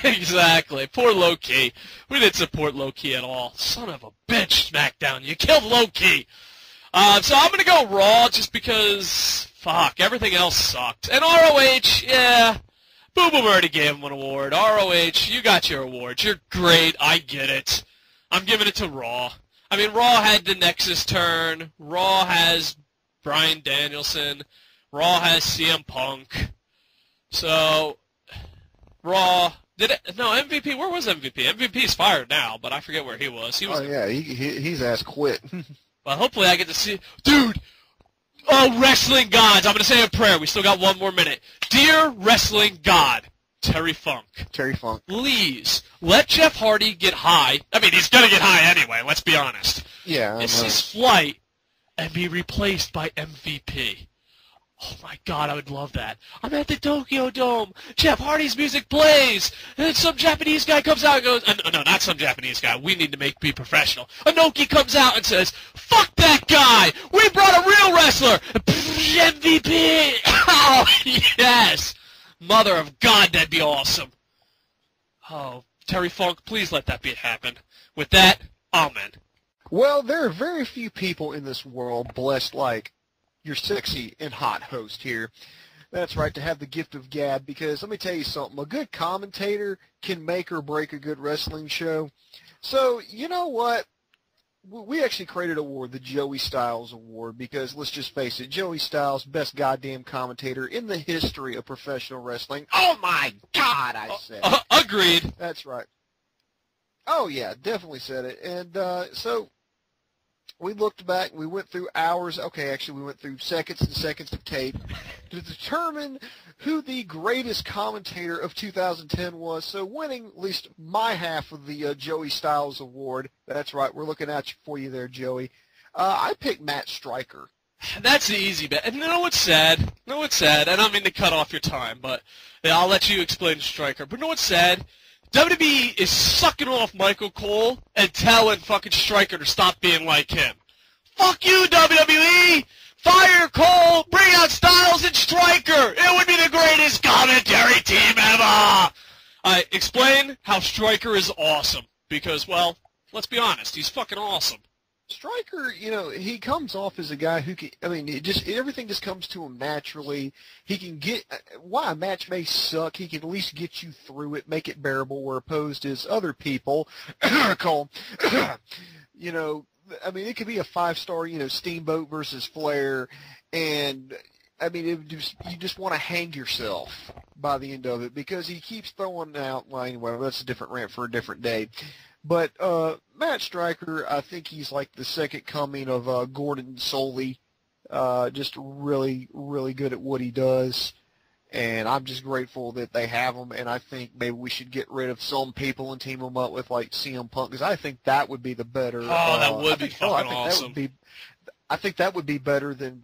Exactly. Poor Low-Key. We didn't support Low-Key at all. Son of a bitch, SmackDown. You killed Low-Key. So I'm going to go Raw just because, fuck, everything else sucked. And ROH, yeah, Boom Boom already gave him an award. ROH, you got your award. You're great. I get it. I'm giving it to Raw. I mean, Raw had the Nexus turn. Raw has Bryan Danielson. Raw has CM Punk. So, Raw, MVP, where was MVP? MVP's fired now, but I forget where he was. He's ass quit. Well, hopefully I get to see, dude, wrestling gods, I'm going to say a prayer. We still got 1 more minute. Dear wrestling god, Terry Funk. Please, let Jeff Hardy get high. I mean, he's going to get high anyway, let's be honest. Yeah. Miss his flight and be replaced by MVP. Oh my god, I would love that. I'm at the Tokyo Dome. Jeff Hardy's music plays. And then some Japanese guy comes out and goes, no, not some Japanese guy. We need to be professional. Inoki comes out and says, fuck that guy. We brought a real wrestler. MVP. Oh, yes. Mother of God, that'd be awesome. Oh, Terry Funk, please let that happen. With that, amen. Well, there are very few people in this world blessed like your sexy and hot host here. That's right, to have the gift of gab, because let me tell you something, a good commentator can make or break a good wrestling show. So, you know what? We actually created an award, the Joey Styles Award, because let's just face it, Joey Styles, best goddamn commentator in the history of professional wrestling. Oh my God, I said. Agreed. That's right. Oh yeah, definitely said it. And so we looked back, we went through hours, we went through seconds and seconds of tape to determine who the greatest commentator of 2010 was. So winning at least my half of the Joey Styles Award. That's right, we're looking at you for you there, Joey. I picked Matt Stryker. That's the easy bet. And you know what's sad? I don't mean to cut off your time, but I'll let you explain Stryker. But you know what's sad? WWE is sucking off Michael Cole and telling fucking Stryker to stop being like him. Fuck you, WWE! Fire Cole, bring out Styles and Stryker! It would be the greatest commentary team ever! Explain how Stryker is awesome. Because, well, let's be honest, he's fucking awesome. Stryker, he comes off as a guy who can, everything just comes to him naturally. He can get, while a match may suck, he can at least get you through it, make it bearable, where opposed as other people call, it could be a 5-star, Steamboat versus Flair, and, you just want to hang yourself by the end of it, because he keeps throwing out, well, anyway, that's a different rant for a different day. But Matt Stryker, I think he's like the second coming of Gordon Soley, just really, really good at what he does. And I'm just grateful that they have him. And I think maybe we should get rid of some people and team them up with like CM Punk, because I think that would be the better. Oh, that would be fucking awesome. I think that would be better than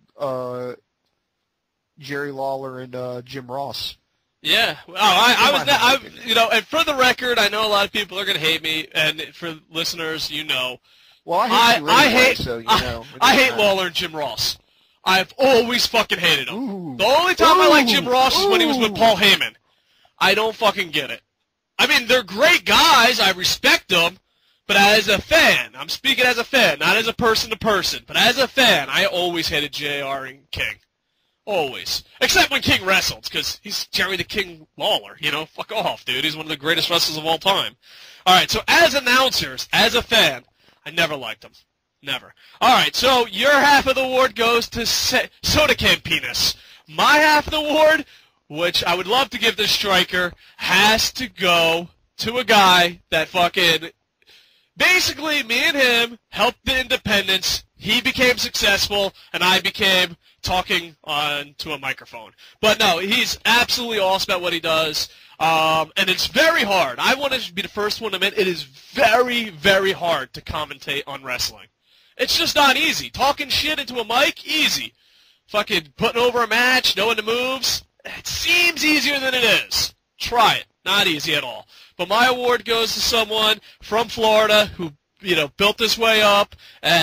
Jerry Lawler and Jim Ross. Yeah. And for the record, I know a lot of people are going to hate me, and for listeners, Well, I hate Lawler and Jim Ross. I've always fucking hated them. Ooh. The only time I liked Jim Ross was when he was with Paul Heyman. I don't fucking get it. They're great guys. I respect them. But as a fan, I'm speaking as a fan, not as a person to person, but as a fan, I always hated JR and King. Always. Except when King wrestled, because he's Jerry the King Lawler, Fuck off, dude. He's one of the greatest wrestlers of all time. All right, so as announcers, as a fan, I never liked them. Never. All right, so your half of the award goes to Soda Can Penis. My half of the award, which I would love to give to Stryker, has to go to a guy that fucking... Basically, me and him helped the independents. He became successful, and I became talking onto a microphone. But no, he's absolutely awesome at what he does, and it's very hard. I want to be the first one to admit it is very, very hard to commentate on wrestling. It's just not easy. Talking shit into a mic, easy. Fucking putting over a match, knowing the moves, it seems easier than it is. Try it. Not easy at all. But my award goes to someone from Florida who, built his way up,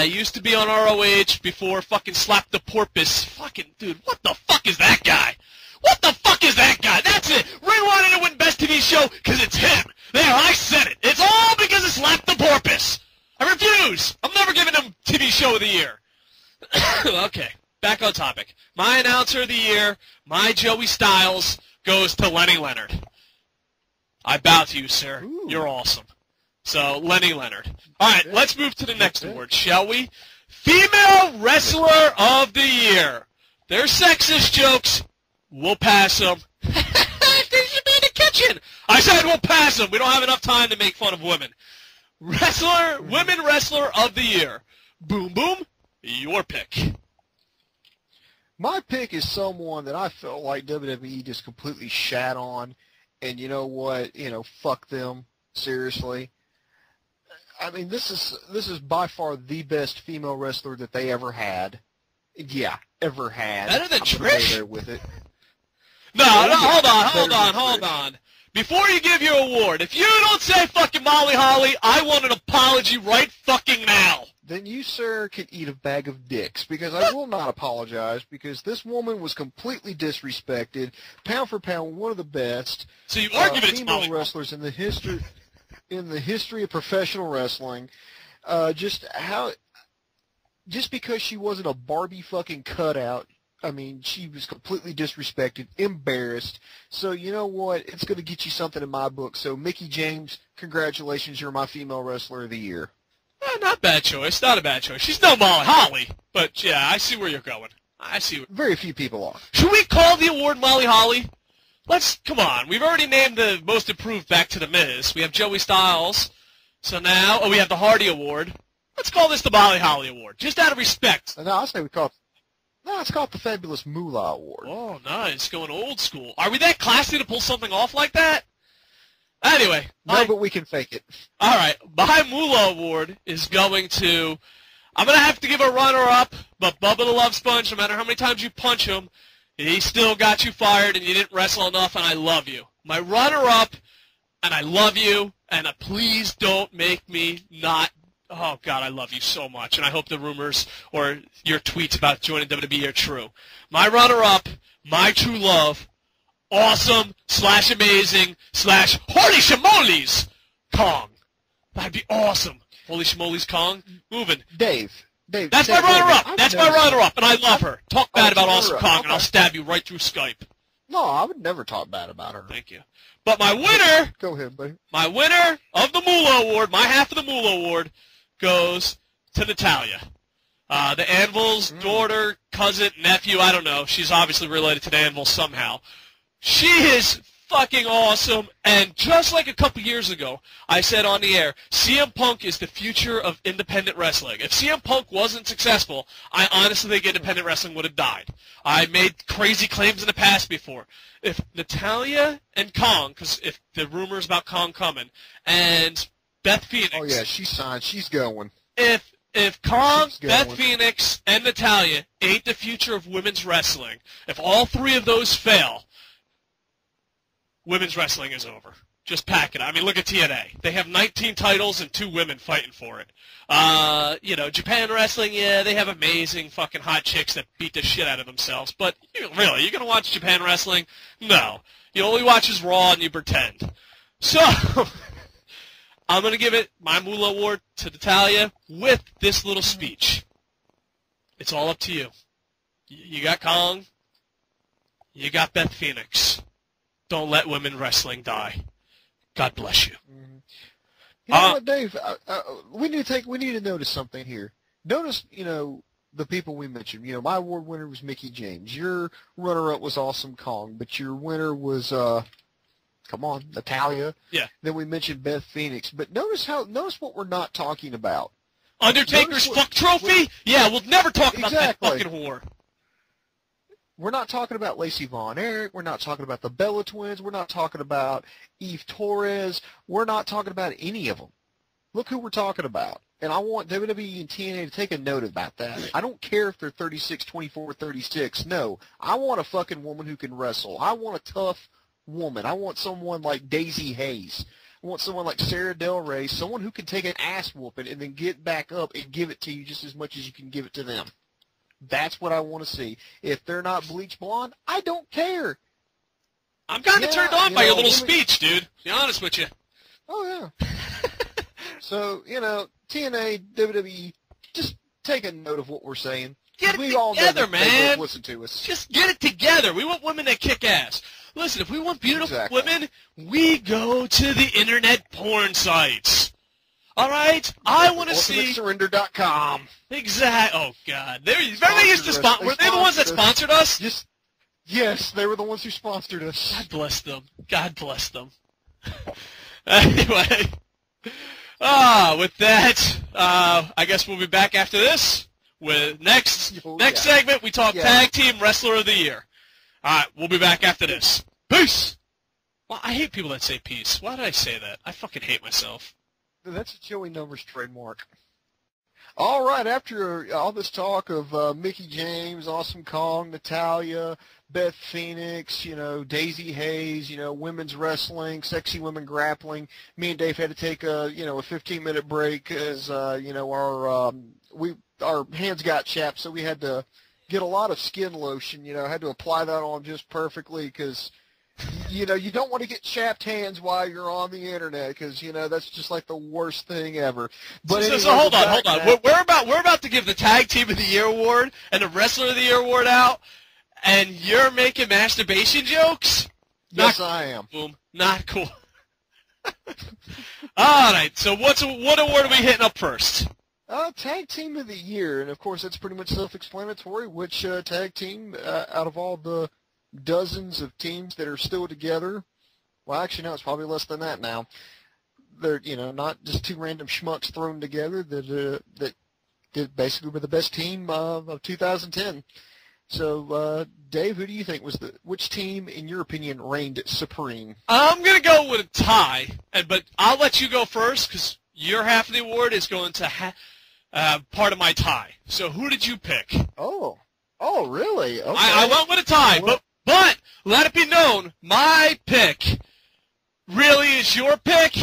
used to be on ROH before fucking Slap the Porpoise. Fucking, dude, what the fuck is that guy? What the fuck is that guy? That's it. Ring wanted to win Best TV Show because it's him. There, I said it. It's all because of Slap the Porpoise. I refuse. I'm never giving him TV Show of the Year. Okay, back on topic. My announcer of the year, my Joey Styles, goes to Lenny Leonard. I bow to you, sir. Ooh. You're awesome. So, Lenny Leonard. All right, let's move to the next award, shall we? Female Wrestler of the Year. They're sexist jokes. We'll pass them. They should be in the kitchen. I said we'll pass them. We don't have enough time to make fun of women. Women Wrestler of the Year. Boom, boom. Your pick. My pick is someone that I felt like WWE just completely shat on. And you know what? Fuck them. Seriously. This is by far the best female wrestler that they ever had. Yeah, ever had. Better than Trish? There with it. No, hold on. Before you give your award, if you don't say fucking Molly Holly, I want an apology right fucking now. Then you, sir, can eat a bag of dicks, because I will not apologize, because this woman was completely disrespected, pound for pound, one of the best. So you are giving it to Molly wrestlers in the history of professional wrestling. Just because she wasn't a Barbie fucking cutout, she was completely disrespected, embarrassed. So you know what? It's going to get you something in my book. So Mickie James, congratulations, you're my female wrestler of the year. Not bad choice. Not a bad choice. She's no Molly Holly, but yeah, I see where you're going. Very few people are. Should we call the award Molly Holly? Come on. We've already named the most improved back to the Miz. We have Joey Styles. So now, we have the Hardy Award. Let's call this the Molly Holly Award, just out of respect. No, I say we call it. No, it's called the Fabulous Moolah Award. Oh, nice. Going old school. Are we that classy to pull something off like that? Anyway. No, but we can fake it. All right. My Moolah Award is going to... I'm going to have to give a runner-up, but Bubba the Love Sponge, no matter how many times you punch him, he still got you fired and you didn't wrestle enough, and I love you. My runner-up, and I love you, and please don't make me not... Oh, God, I love you so much, and I hope the rumors or your tweets about joining WWE are true. My runner-up, my true love, awesome/amazing/holy shamolis, Kong. That'd be awesome. Holy schmoly's Kong. Moving. Dave. That's my runner-up. That's my runner-up, and I love her. Talk bad about Awesome Kong, okay. and I'll stab you right through Skype. No, I would never talk bad about her. Thank you. But my winner... Go ahead, buddy. My winner of the Moolah Award, my half of the Moolah Award, goes to Natalya. The Anvil's daughter, cousin, nephew, I don't know. She's obviously related to the Anvil somehow. She is fucking awesome, and just like a couple years ago, I said on the air, CM Punk is the future of independent wrestling. If CM Punk wasn't successful, I honestly think independent wrestling would have died. I made crazy claims in the past before. If Natalya and Kong, because if the rumors about Kong coming, and Beth Phoenix. Oh, yeah, she's signed. She's going. If Kong, Beth Phoenix, and Natalya ain't the future of women's wrestling, if all three of those fail, women's wrestling is over. Just pack it. I mean, look at TNA. They have 19 titles and 2 women fighting for it. Japan wrestling, yeah, they have amazing fucking hot chicks that beat the shit out of themselves. But really, you're going to watch Japan wrestling? No. You only watch as Raw and you pretend. So, I'm going to give it my Moolah Award to Natalya with this little speech. It's all up to you. You got Kong. You got Beth Phoenix. Don't let women wrestling die. God bless you. You know what, Dave? We need to notice something here. Notice, the people we mentioned. My award winner was Mickie James. Your runner-up was Awesome Kong, but your winner was, Natalya. Yeah. Then we mentioned Beth Phoenix. But notice what we're not talking about. Undertaker's fuck trophy? Yeah, we'll never talk about that fucking whore. We're not talking about Lacey Von Erich. We're not talking about the Bella Twins. We're not talking about Eve Torres. We're not talking about any of them. Look who we're talking about. And I want WWE and TNA to take a note about that. I don't care if they're 36, 24, 36. No. I want a fucking woman who can wrestle. I want a tough woman. I want someone like Daisy Hayes. I want someone like Sarah Del Rey, someone who can take an ass whooping and then get back up and give it to you just as much as you can give it to them. That's what I want to see. If they're not bleach blonde, I don't care. I'm kind of turned on by your little speech, dude. To be honest with you. Oh, yeah. So, TNA, WWE, just take a note of what we're saying. Get it together, man. Listen to us. Just get it together. We want women that kick ass. Listen, if we want beautiful women, we go to the internet porn sites. All right? I want to see... UltimateSurrender.com. Exactly. Oh, God. They used to sponsor... Were they the ones that sponsored us? Yes, they were the ones who sponsored us. God bless them. God bless them. Anyway. With that, I guess we'll be back after this. With next segment, we talk Tag Team Wrestler of the Year. All right, we'll be back after this. Peace! Well, I hate people that say peace. Why did I say that? I fucking hate myself. That's a Joey Numbers trademark. All right, after all this talk of Mickie James, Awesome Kong, Natalya, Beth Phoenix, Daisy Hayes, women's wrestling, sexy women grappling, me and Dave had to take a 15-minute break as our hands got chapped, so we had to get a lot of skin lotion. Had to apply that on just perfectly because. You don't want to get chapped hands while you're on the internet because, that's just like the worst thing ever. But so hold on. We're about to give the Tag Team of the Year award and the Wrestler of the Year award out, and you're making masturbation jokes? Yes, I am. Boom. Not cool. All right, so what award are we hitting up first? Tag Team of the Year, and of course that's pretty much self-explanatory. Which tag team out of all the dozens of teams that are still together. Well, actually, no, it's probably less than that now. They're, not just two random schmucks thrown together that basically were the best team of 2010. So, Dave, who do you think which team, in your opinion, reigned supreme? I'm going to go with a tie, but I'll let you go first because your half of the award is going to part of my tie. So who did you pick? Oh, really? Okay. I went with a tie, but let it be known, my pick really is your pick.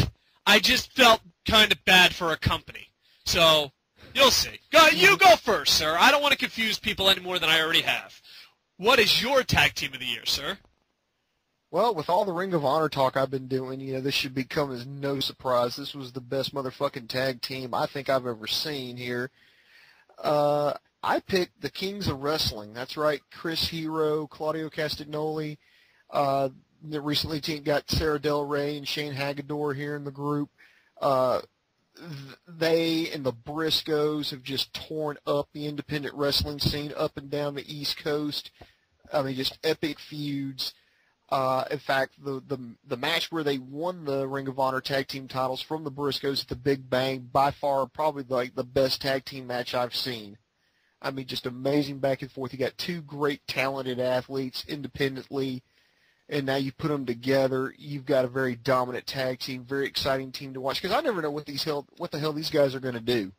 I just felt kind of bad for a company. So, you'll see. You go first, sir. I don't want to confuse people any more than I already have. What is your Tag Team of the Year, sir? Well, with all the Ring of Honor talk I've been doing, this should become as no surprise. This was the best motherfucking tag team I think I've ever seen here. I picked the Kings of Wrestling. That's right, Chris Hero, Claudio Castagnoli. Recently got Sarah Del Rey and Shane Hagador here in the group. They and the Briscoes have just torn up the independent wrestling scene up and down the East Coast. I mean, just epic feuds. In fact, the match where they won the Ring of Honor tag team titles from the Briscoes at the Big Bang, by far probably like the best tag team match I've seen. I mean, just amazing back and forth. You got two great talented athletes independently, and now you put them together. You've got a very dominant tag team, very exciting team to watch. Because I never know what the hell these guys are going to do.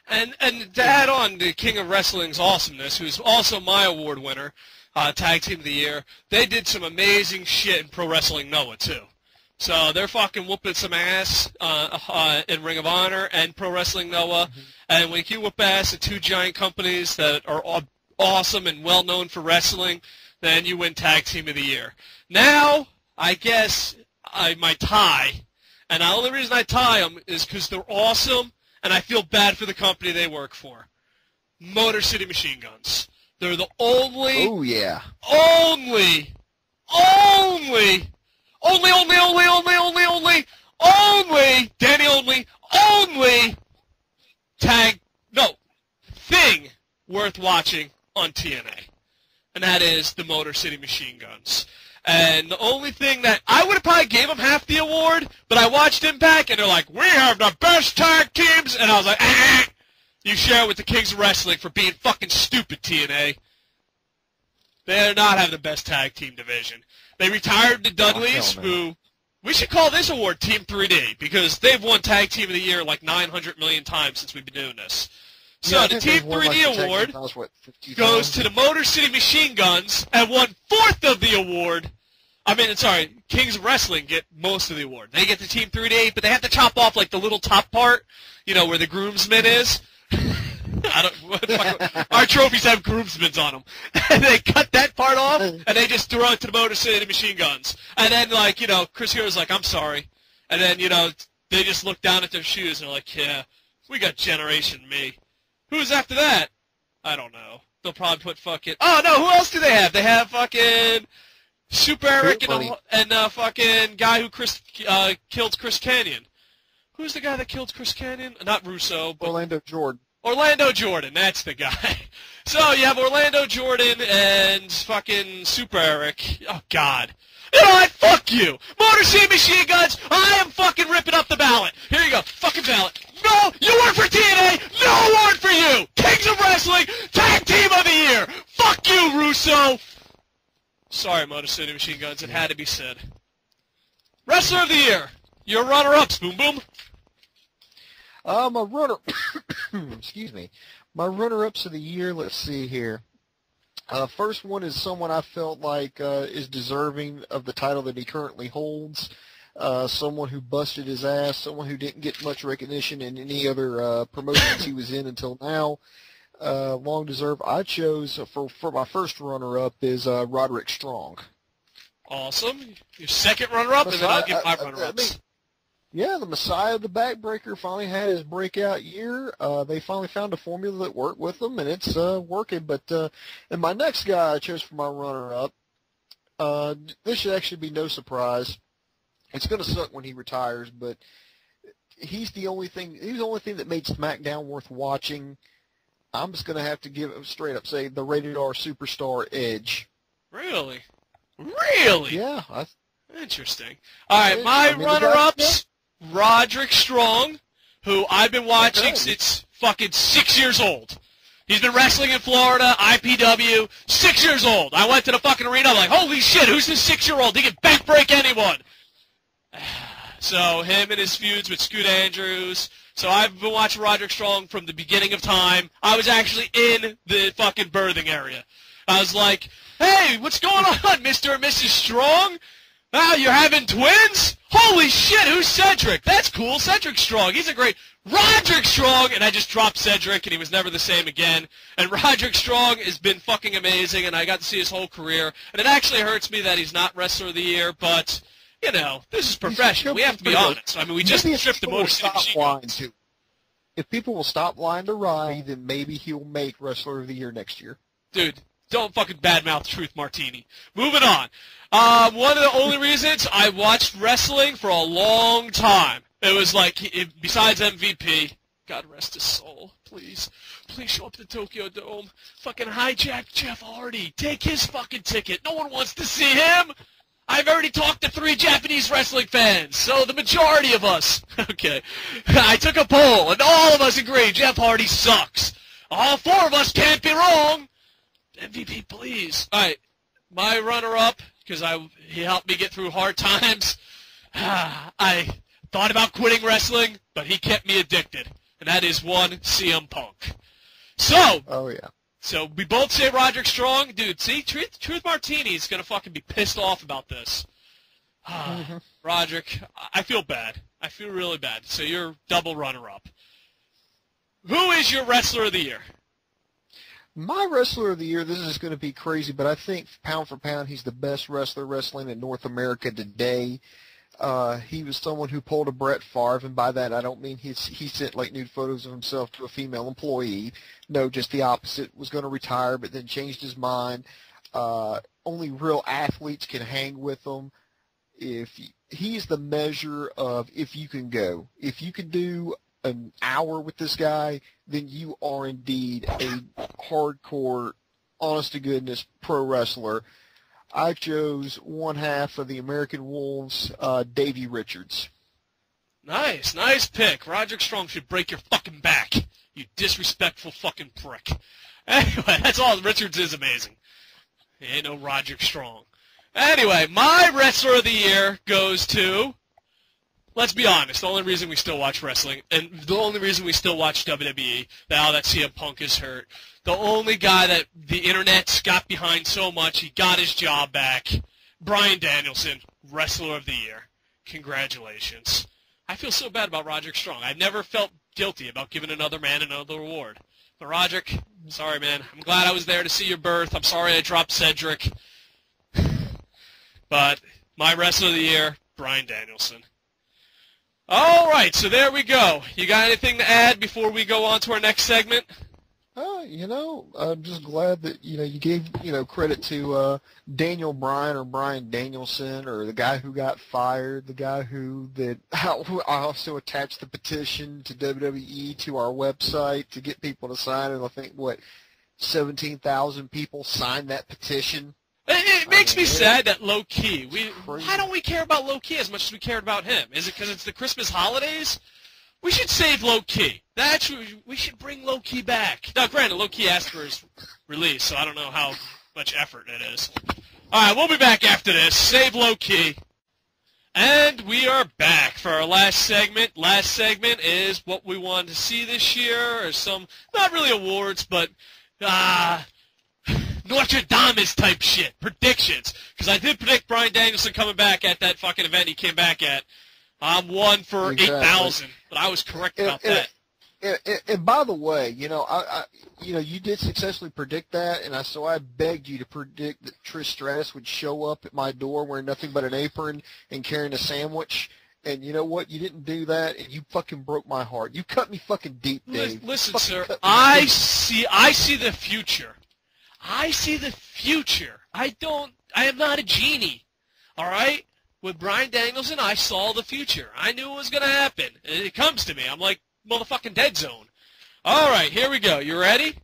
And to add on to King of Wrestling's awesomeness, who's also my award winner, Tag Team of the Year, they did some amazing shit in Pro Wrestling Noah, too. So they're fucking whooping some ass in Ring of Honor and Pro Wrestling Noah. Mm-hmm. And when you whoop ass at two giant companies that are awesome and well-known for wrestling, then you win Tag Team of the Year. Now, I guess I might tie. And the only reason I tie them is because they're awesome, and I feel bad for the company they work for. Motor City Machine Guns. They're the only... Oh, yeah. Only thing worth watching on TNA. And that is the Motor City Machine Guns. And the only thing that I would have probably gave them half the award, but I watched Impact and they're like, we have the best tag teams, and I was like, you share it with the Kings of Wrestling for being fucking stupid, TNA. They do not have the best tag team division. They retired the Dudleys, who we should call this award Team 3D, because they've won Tag Team of the Year like 900 million times since we've been doing this. So yeah, the Team 3D award goes to the Motor City Machine Guns, and 1/4 of the award, Kings of Wrestling get most of the award. They get the Team 3D, but they have to chop off like the little top part, where the groomsman is. Our trophies have groomsmen on them. And they cut that part off, and they just throw it to the Motor City Machine Guns. And then, Chris Hero's like, I'm sorry. And then, they just look down at their shoes, and they're like, yeah, we got Generation Me. Who's after that? I don't know. They'll probably put fucking... Oh, no, who else do they have? They have fucking Super Eric and fucking guy who killed Chris Canyon. Who's the guy that killed Chris Canyon? Not Russo, but... Orlando Jordan, that's the guy. So you have Orlando Jordan and fucking Super Eric. Oh, God. You know what? Fuck you. Motor City Machine Guns, I am fucking ripping up the ballot. Here you go. Fucking ballot. No, you work for TNA. No award for you. Kings of Wrestling, Tag Team of the Year. Fuck you, Russo. Sorry, Motor City Machine Guns. It had to be said. Wrestler of the Year. Your runner-ups, Boom Boom. My runner-ups of the year, let's see here. First one is someone I felt like is deserving of the title that he currently holds. Someone who busted his ass, someone who didn't get much recognition in any other promotions he was in until now. Long deserved. I chose, for my first runner-up, is Roderick Strong. Awesome. Your second runner-up, and then I'll give my runner-ups. Yeah, the Messiah of the Backbreaker finally had his breakout year. They finally found a formula that worked with them, and it's working. But and my next guy I chose for my runner-up, this should actually be no surprise. It's going to suck when he retires, but he's the only thing that made SmackDown worth watching. I'm just going to have to give him straight up say the rated R superstar Edge. Really? Really? Yeah. Interesting. All right, my runner-ups. Roderick Strong, who I've been watching since fucking 6 years old. He's been wrestling in Florida, IPW, 6 years old. I went to the fucking arena, I'm like, holy shit, who's this 6-year-old? He can backbreak anyone. So him and his feuds with Scoot Andrews. So I've been watching Roderick Strong from the beginning of time. I was actually in the fucking birthing area. I was like, hey, what's going on, Mr. and Mrs. Strong? Oh, you're having twins? Holy shit, who's Cedric? That's cool. Cedric's strong. He's a great... Roderick Strong! And I just dropped Cedric, and he was never the same again. And Roderick Strong has been fucking amazing, and I got to see his whole career. And it actually hurts me that he's not Wrestler of the Year, but, you know, this is professional. We have to be honest. I mean, we just stripped the Motor City Machine Guns. If people will stop lying to Ronnie, then maybe he'll make Wrestler of the Year next year. Dude, don't fucking badmouth Truth Martini. Moving on. One of the only reasons I watched wrestling for a long time, it was like, besides MVP, God rest his soul, please. Please show up to the Tokyo Dome. Fucking hijack Jeff Hardy. Take his fucking ticket. No one wants to see him. I've already talked to 3 Japanese wrestling fans, so the majority of us. Okay. I took a poll, and all of us agree Jeff Hardy sucks. All 4 of us can't be wrong. MVP, please. All right. My runner-up, because he helped me get through hard times. I thought about quitting wrestling, but he kept me addicted, and that is one CM Punk. So, oh yeah. So we both say Roderick Strong, dude. See, Truth Martini's gonna fucking be pissed off about this. Roderick, I feel bad. I feel really bad. So you're double runner-up. Who is your Wrestler of the Year? My Wrestler of the Year, this is going to be crazy, but I think pound for pound, he's the best wrestler wrestling in North America today. He was someone who pulled a Brett Favre, and by that I don't mean he sent like nude photos of himself to a female employee. No, just the opposite. Was going to retire, but then changed his mind. Only real athletes can hang with him. He's the measure of if you can go. If you can do an hour with this guy, then you are indeed a hardcore, honest-to-goodness pro wrestler. I chose one half of the American Wolves, Davey Richards. Nice pick. Roderick Strong should break your fucking back, you disrespectful fucking prick. Anyway, that's all. Richards is amazing. He ain't no Roderick Strong. Anyway, my Wrestler of the Year goes to... Let's be honest, the only reason we still watch wrestling, and the only reason we still watch WWE, now that CM Punk is hurt, the only guy that the internet's got behind so much, he got his job back, Bryan Danielson, Wrestler of the Year. Congratulations. I feel so bad about Roderick Strong. I've never felt guilty about giving another man another award. But Roderick, sorry, man. I'm glad I was there to see your birth. I'm sorry I dropped Cedric. But my Wrestler of the Year, Bryan Danielson. All right, so there we go. You got anything to add before we go on to our next segment? I'm just glad that, you gave, credit to Daniel Bryan or Bryan Danielson or the guy who got fired, the guy who I also attached the petition to WWE to our website to get people to sign it. I think, 17,000 people signed that petition. It makes me sad that low-key, why don't we care about low-key as much as we cared about him? Is it because it's the Christmas holidays? We should save low-key. We should bring low-key back. Now, granted, low-key asked for his release, so I don't know how much effort it is. All right, we'll be back after this. Save low-key. And we are back for our last segment. Last segment is what we wanted to see this year, or some, not really awards, but... Notre Dame type shit. Predictions. Because I did predict Bryan Danielson coming back at that fucking event he came back at. I'm 1 for 8,000, but I was correct about that. And by the way, you did successfully predict that, and so I begged you to predict that Trish Stratus would show up at my door wearing nothing but an apron and carrying a sandwich. And you know what? You didn't do that, and you fucking broke my heart. You cut me fucking deep, Dave. Listen, sir, I see the future. I see the future. I am not a genie. All right? With Bryan Danielson, I saw the future. I knew it was going to happen. It comes to me. I'm like motherfucking Dead Zone. All right, here we go. You ready?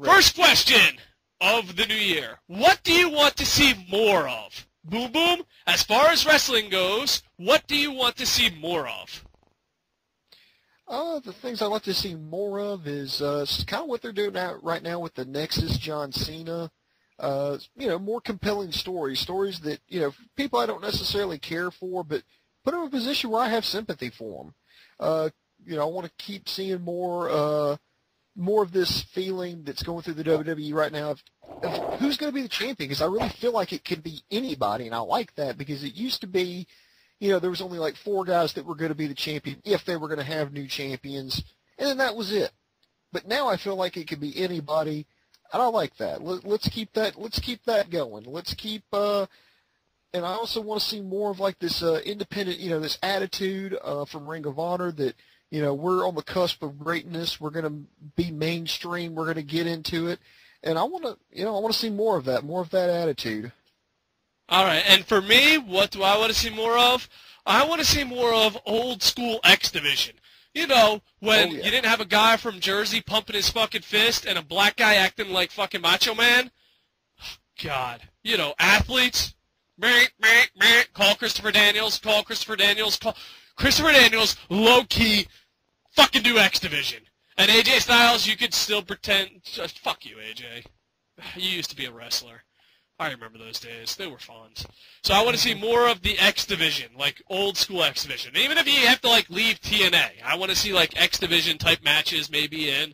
First question of the new year. What do you want to see more of? Boom Boom, as far as wrestling goes, what do you want to see more of? The things I'd like to see more of is kind of what they're doing right now with the Nexus John Cena. More compelling stories that, people I don't necessarily care for, but put them in a position where I have sympathy for them. I want to keep seeing more, more of this feeling that's going through the WWE right now of who's going to be the champion, because I really feel like it could be anybody, and I like that, because it used to be, there was only like 4 guys that were going to be the champion if they were going to have new champions, and then that was it. But now I feel like it could be anybody, and I like that. Let's keep that. Let's keep that going. Let's keep. And I also want to see more of like this independent, this attitude from Ring of Honor that we're on the cusp of greatness. We're going to be mainstream. We're going to get into it, and I want to see more of that attitude. All right, and for me, what do I want to see more of? I want to see more of old school X Division. When you didn't have a guy from Jersey pumping his fucking fist and a black guy acting like fucking Macho Man. God. Athletes. Call Christopher Daniels. Christopher Daniels, low-key, fucking do X Division. And AJ Styles, you could still pretend. Fuck you, AJ. You used to be a wrestler. I remember those days. They were fun. So I want to see more of the X Division, like old school X Division. Even if you have to leave TNA, I want to see X Division type matches maybe in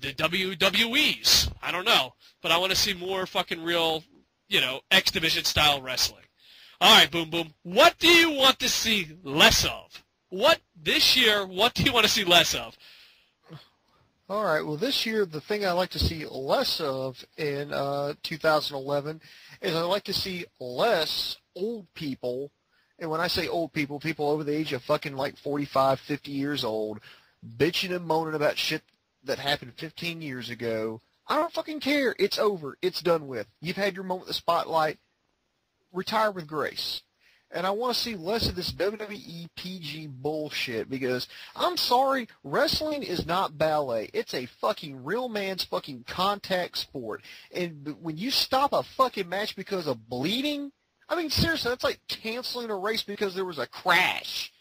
the WWEs. I don't know, but I want to see more fucking real, X Division style wrestling. All right, Boom Boom. What do you want to see less of? This year? What do you want to see less of? All right, well, this year, the thing I like to see less of in 2011 is I like to see less old people, and when I say old people, people over the age of fucking 45, 50 years old, bitching and moaning about shit that happened 15 years ago. I don't fucking care. It's over. It's done with. You've had your moment in the spotlight. Retire with grace. And I want to see less of this WWE PG bullshit, because I'm sorry, wrestling is not ballet. It's a fucking real man's fucking contact sport. And when you stop a fucking match because of bleeding, I mean, seriously, that's like canceling a race because there was a crash.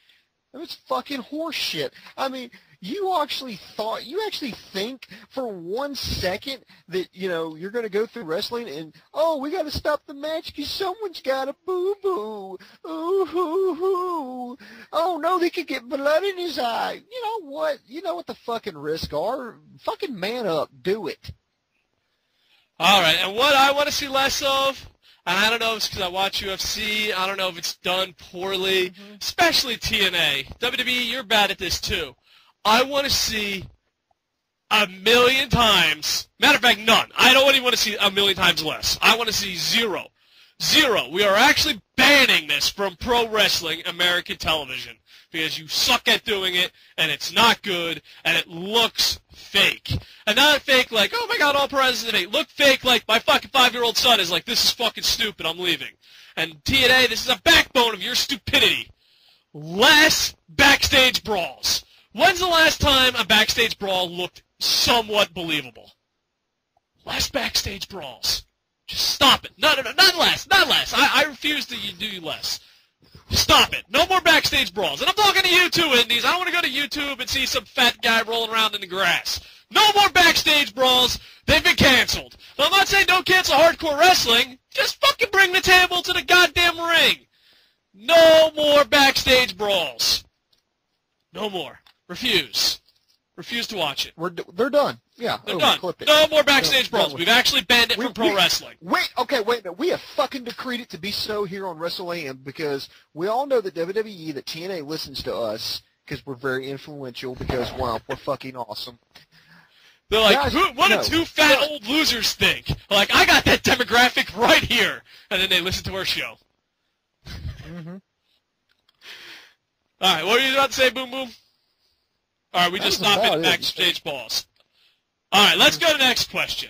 It's fucking horse shit. I mean, you actually think for 1 second that, you're going to go through wrestling and, we got to stop the match because someone's got a boo-boo. Ooh-hoo-hoo. Oh, no, they could get blood in his eye. You know what? You know what the fucking risks are. Fucking man up. Do it. All right, and what I want to see less of, and I don't know if it's because I watch UFC. I don't know if it's done poorly, especially TNA. WWE, you're bad at this too. I want to see 1,000,000 times. Matter of fact, none. I don't even want to see 1,000,000 times less. I want to see 0. 0. We are actually banning this from pro wrestling American television because you suck at doing it, and it's not good, and it looks fake. And not fake like, oh my god, all pro wrestling is fake. Look fake like my fucking 5-year-old son is like, this is fucking stupid, I'm leaving. And TNA, this is a backbone of your stupidity. Less backstage brawls. When's the last time a backstage brawl looked somewhat believable? Less backstage brawls. Just stop it. No, not less. Not less. I refuse to do less. Stop it. No more backstage brawls. And I'm talking to you too, Indies. I don't want to go to YouTube and see some fat guy rolling around in the grass. No more backstage brawls. They've been canceled. Now, I'm not saying don't cancel hardcore wrestling. Just fucking bring the table to the goddamn ring. No more backstage brawls. No more. Refuse. Refuse to watch it. They're done. Yeah, they're done. Clip it. No more backstage brawls. We've actually banned it from pro wrestling. Wait a minute. We have fucking decreed it to be so here on Wrestle AM because we all know that WWE, that TNA listens to us because we're very influential because, wow, we're fucking awesome. They're like, what do 2 fat old losers think? Like, I got that demographic right here. And then they listen to our show. Mm-hmm. All right, what were you about to say, Boom Boom? All right, we just stopped at backstage balls. All right, let's go to the next question.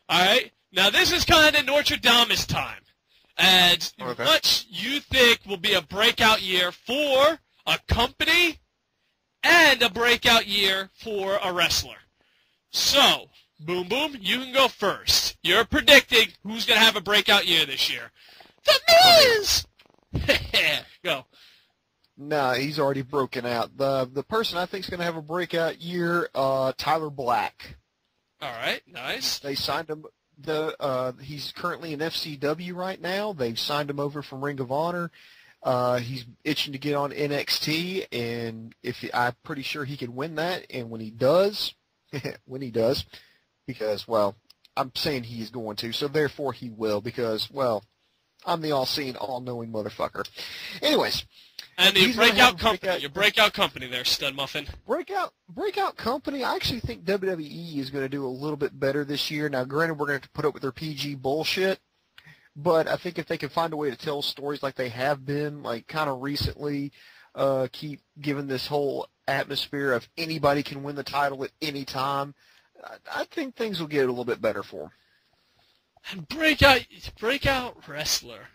All right, now this is kind of Notre Dame's time. And what you think will be a breakout year for a company and a breakout year for a wrestler? So, Boom Boom, you can go first. You're predicting who's going to have a breakout year this year. The Miz! Go. Nah, he's already broken out. The person I think is going to have a breakout year, Tyler Black. All right, nice. They signed him. He's currently in FCW right now. They've signed him over from Ring of Honor. He's itching to get on NXT, and I'm pretty sure he can win that. And when he does, when he does, because, well, I'm saying he's going to, so therefore he will, because, well, I'm the all-seeing, all-knowing motherfucker. Anyways. And your breakout company there, Stud Muffin. Breakout company, I actually think WWE is going to do a little bit better this year. Now, granted, we're going to have to put up with their PG bullshit, but I think if they can find a way to tell stories like they have been, like kind of recently, keep giving this whole atmosphere of anybody can win the title at any time, I think things will get a little bit better for them. Breakout wrestler.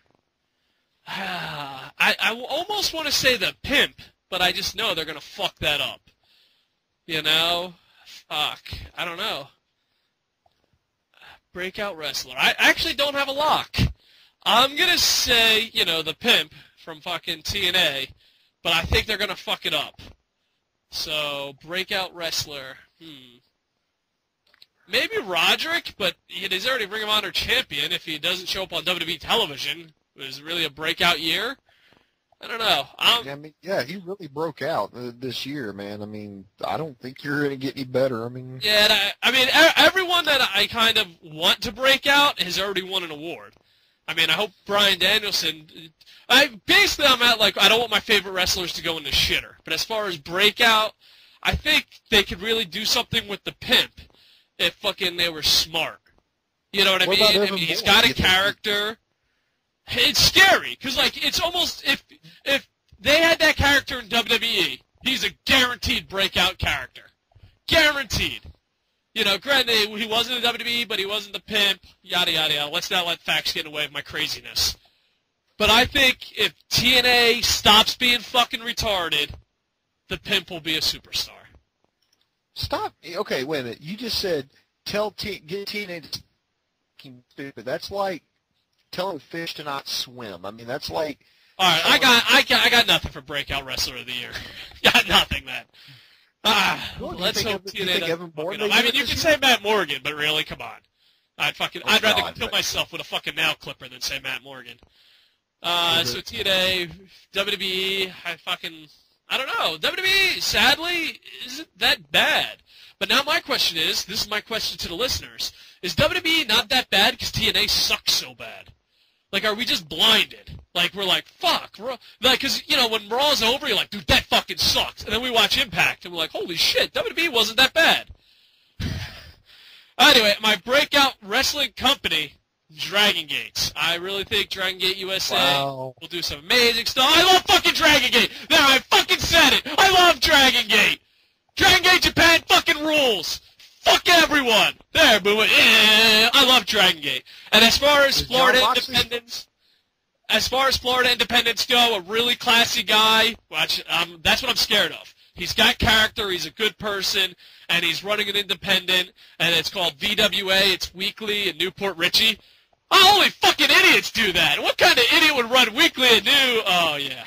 I almost want to say the Pimp, but I just know they're going to fuck that up. You know? Fuck. I don't know. Breakout wrestler. I actually don't have a lock. I'm going to say, the Pimp from fucking TNA, but I think they're going to fuck it up. So, breakout wrestler. Maybe Roderick, but he's already Ring of Honor champion if he doesn't show up on WWE television. Was it really a breakout year? I don't know. He really broke out this year, man. I mean, I don't think you're going to get any better. Everyone that I kind of want to break out has already won an award. I hope Bryan Danielson. Basically, I'm at I don't want my favorite wrestlers to go in the shitter. But as far as breakout, I think they could really do something with the Pimp if fucking they were smart. You know what I mean? He's got a character. It's scary, because, it's almost, if they had that character in WWE, he's a guaranteed breakout character. Guaranteed. Granted, he wasn't in WWE, but he wasn't the Pimp, yada, yada, yada. Let's not let facts get in the way of my craziness. But I think if TNA stops being fucking retarded, the Pimp will be a superstar. Stop. Okay, wait a minute. You just said, get TNA to fucking stupid. That's like telling fish to not swim. That's like. All right, I got nothing for breakout wrestler of the year. Got nothing, man. Let's hope TNA doesn't fuck it up. You can say Matt Morgan, but really, come on. I'd rather kill myself with a fucking nail clipper than say Matt Morgan. So TNA, WWE, I don't know. WWE, sadly, isn't that bad. But now my question is, this is my question to the listeners, is WWE not that bad because TNA sucks so bad? Are we just blinded? We're like, fuck. Because, when Raw's over, you're like, dude, that fucking sucks. And then we watch Impact, and we're like, holy shit, WWE wasn't that bad. Anyway, my breakout wrestling company, Dragon Gates. I really think Dragon Gate USA will do some amazing stuff. I love fucking Dragon Gate. There, I fucking said it. I love Dragon Gate. Dragon Gate Japan fucking rules. Fuck everyone. There, boo. I love Dragon Gate. And as far as Florida Independents go, a really classy guy. That's what I'm scared of. He's got character. He's a good person, and he's running an independent. And it's called VWA. It's weekly in Newport Richie. Only fucking idiots do that. What kind of idiot would run weekly at New? Oh yeah.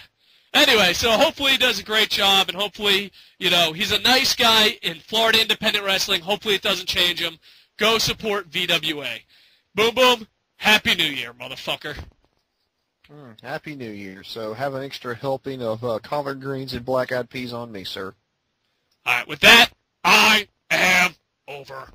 Anyway, so hopefully he does a great job, and hopefully, he's a nice guy in Florida Independent Wrestling. Hopefully it doesn't change him. Go support VWA. Boom, boom. Happy New Year, motherfucker. Happy New Year. So have an extra helping of collard greens and black-eyed peas on me, sir. All right, with that, I am over.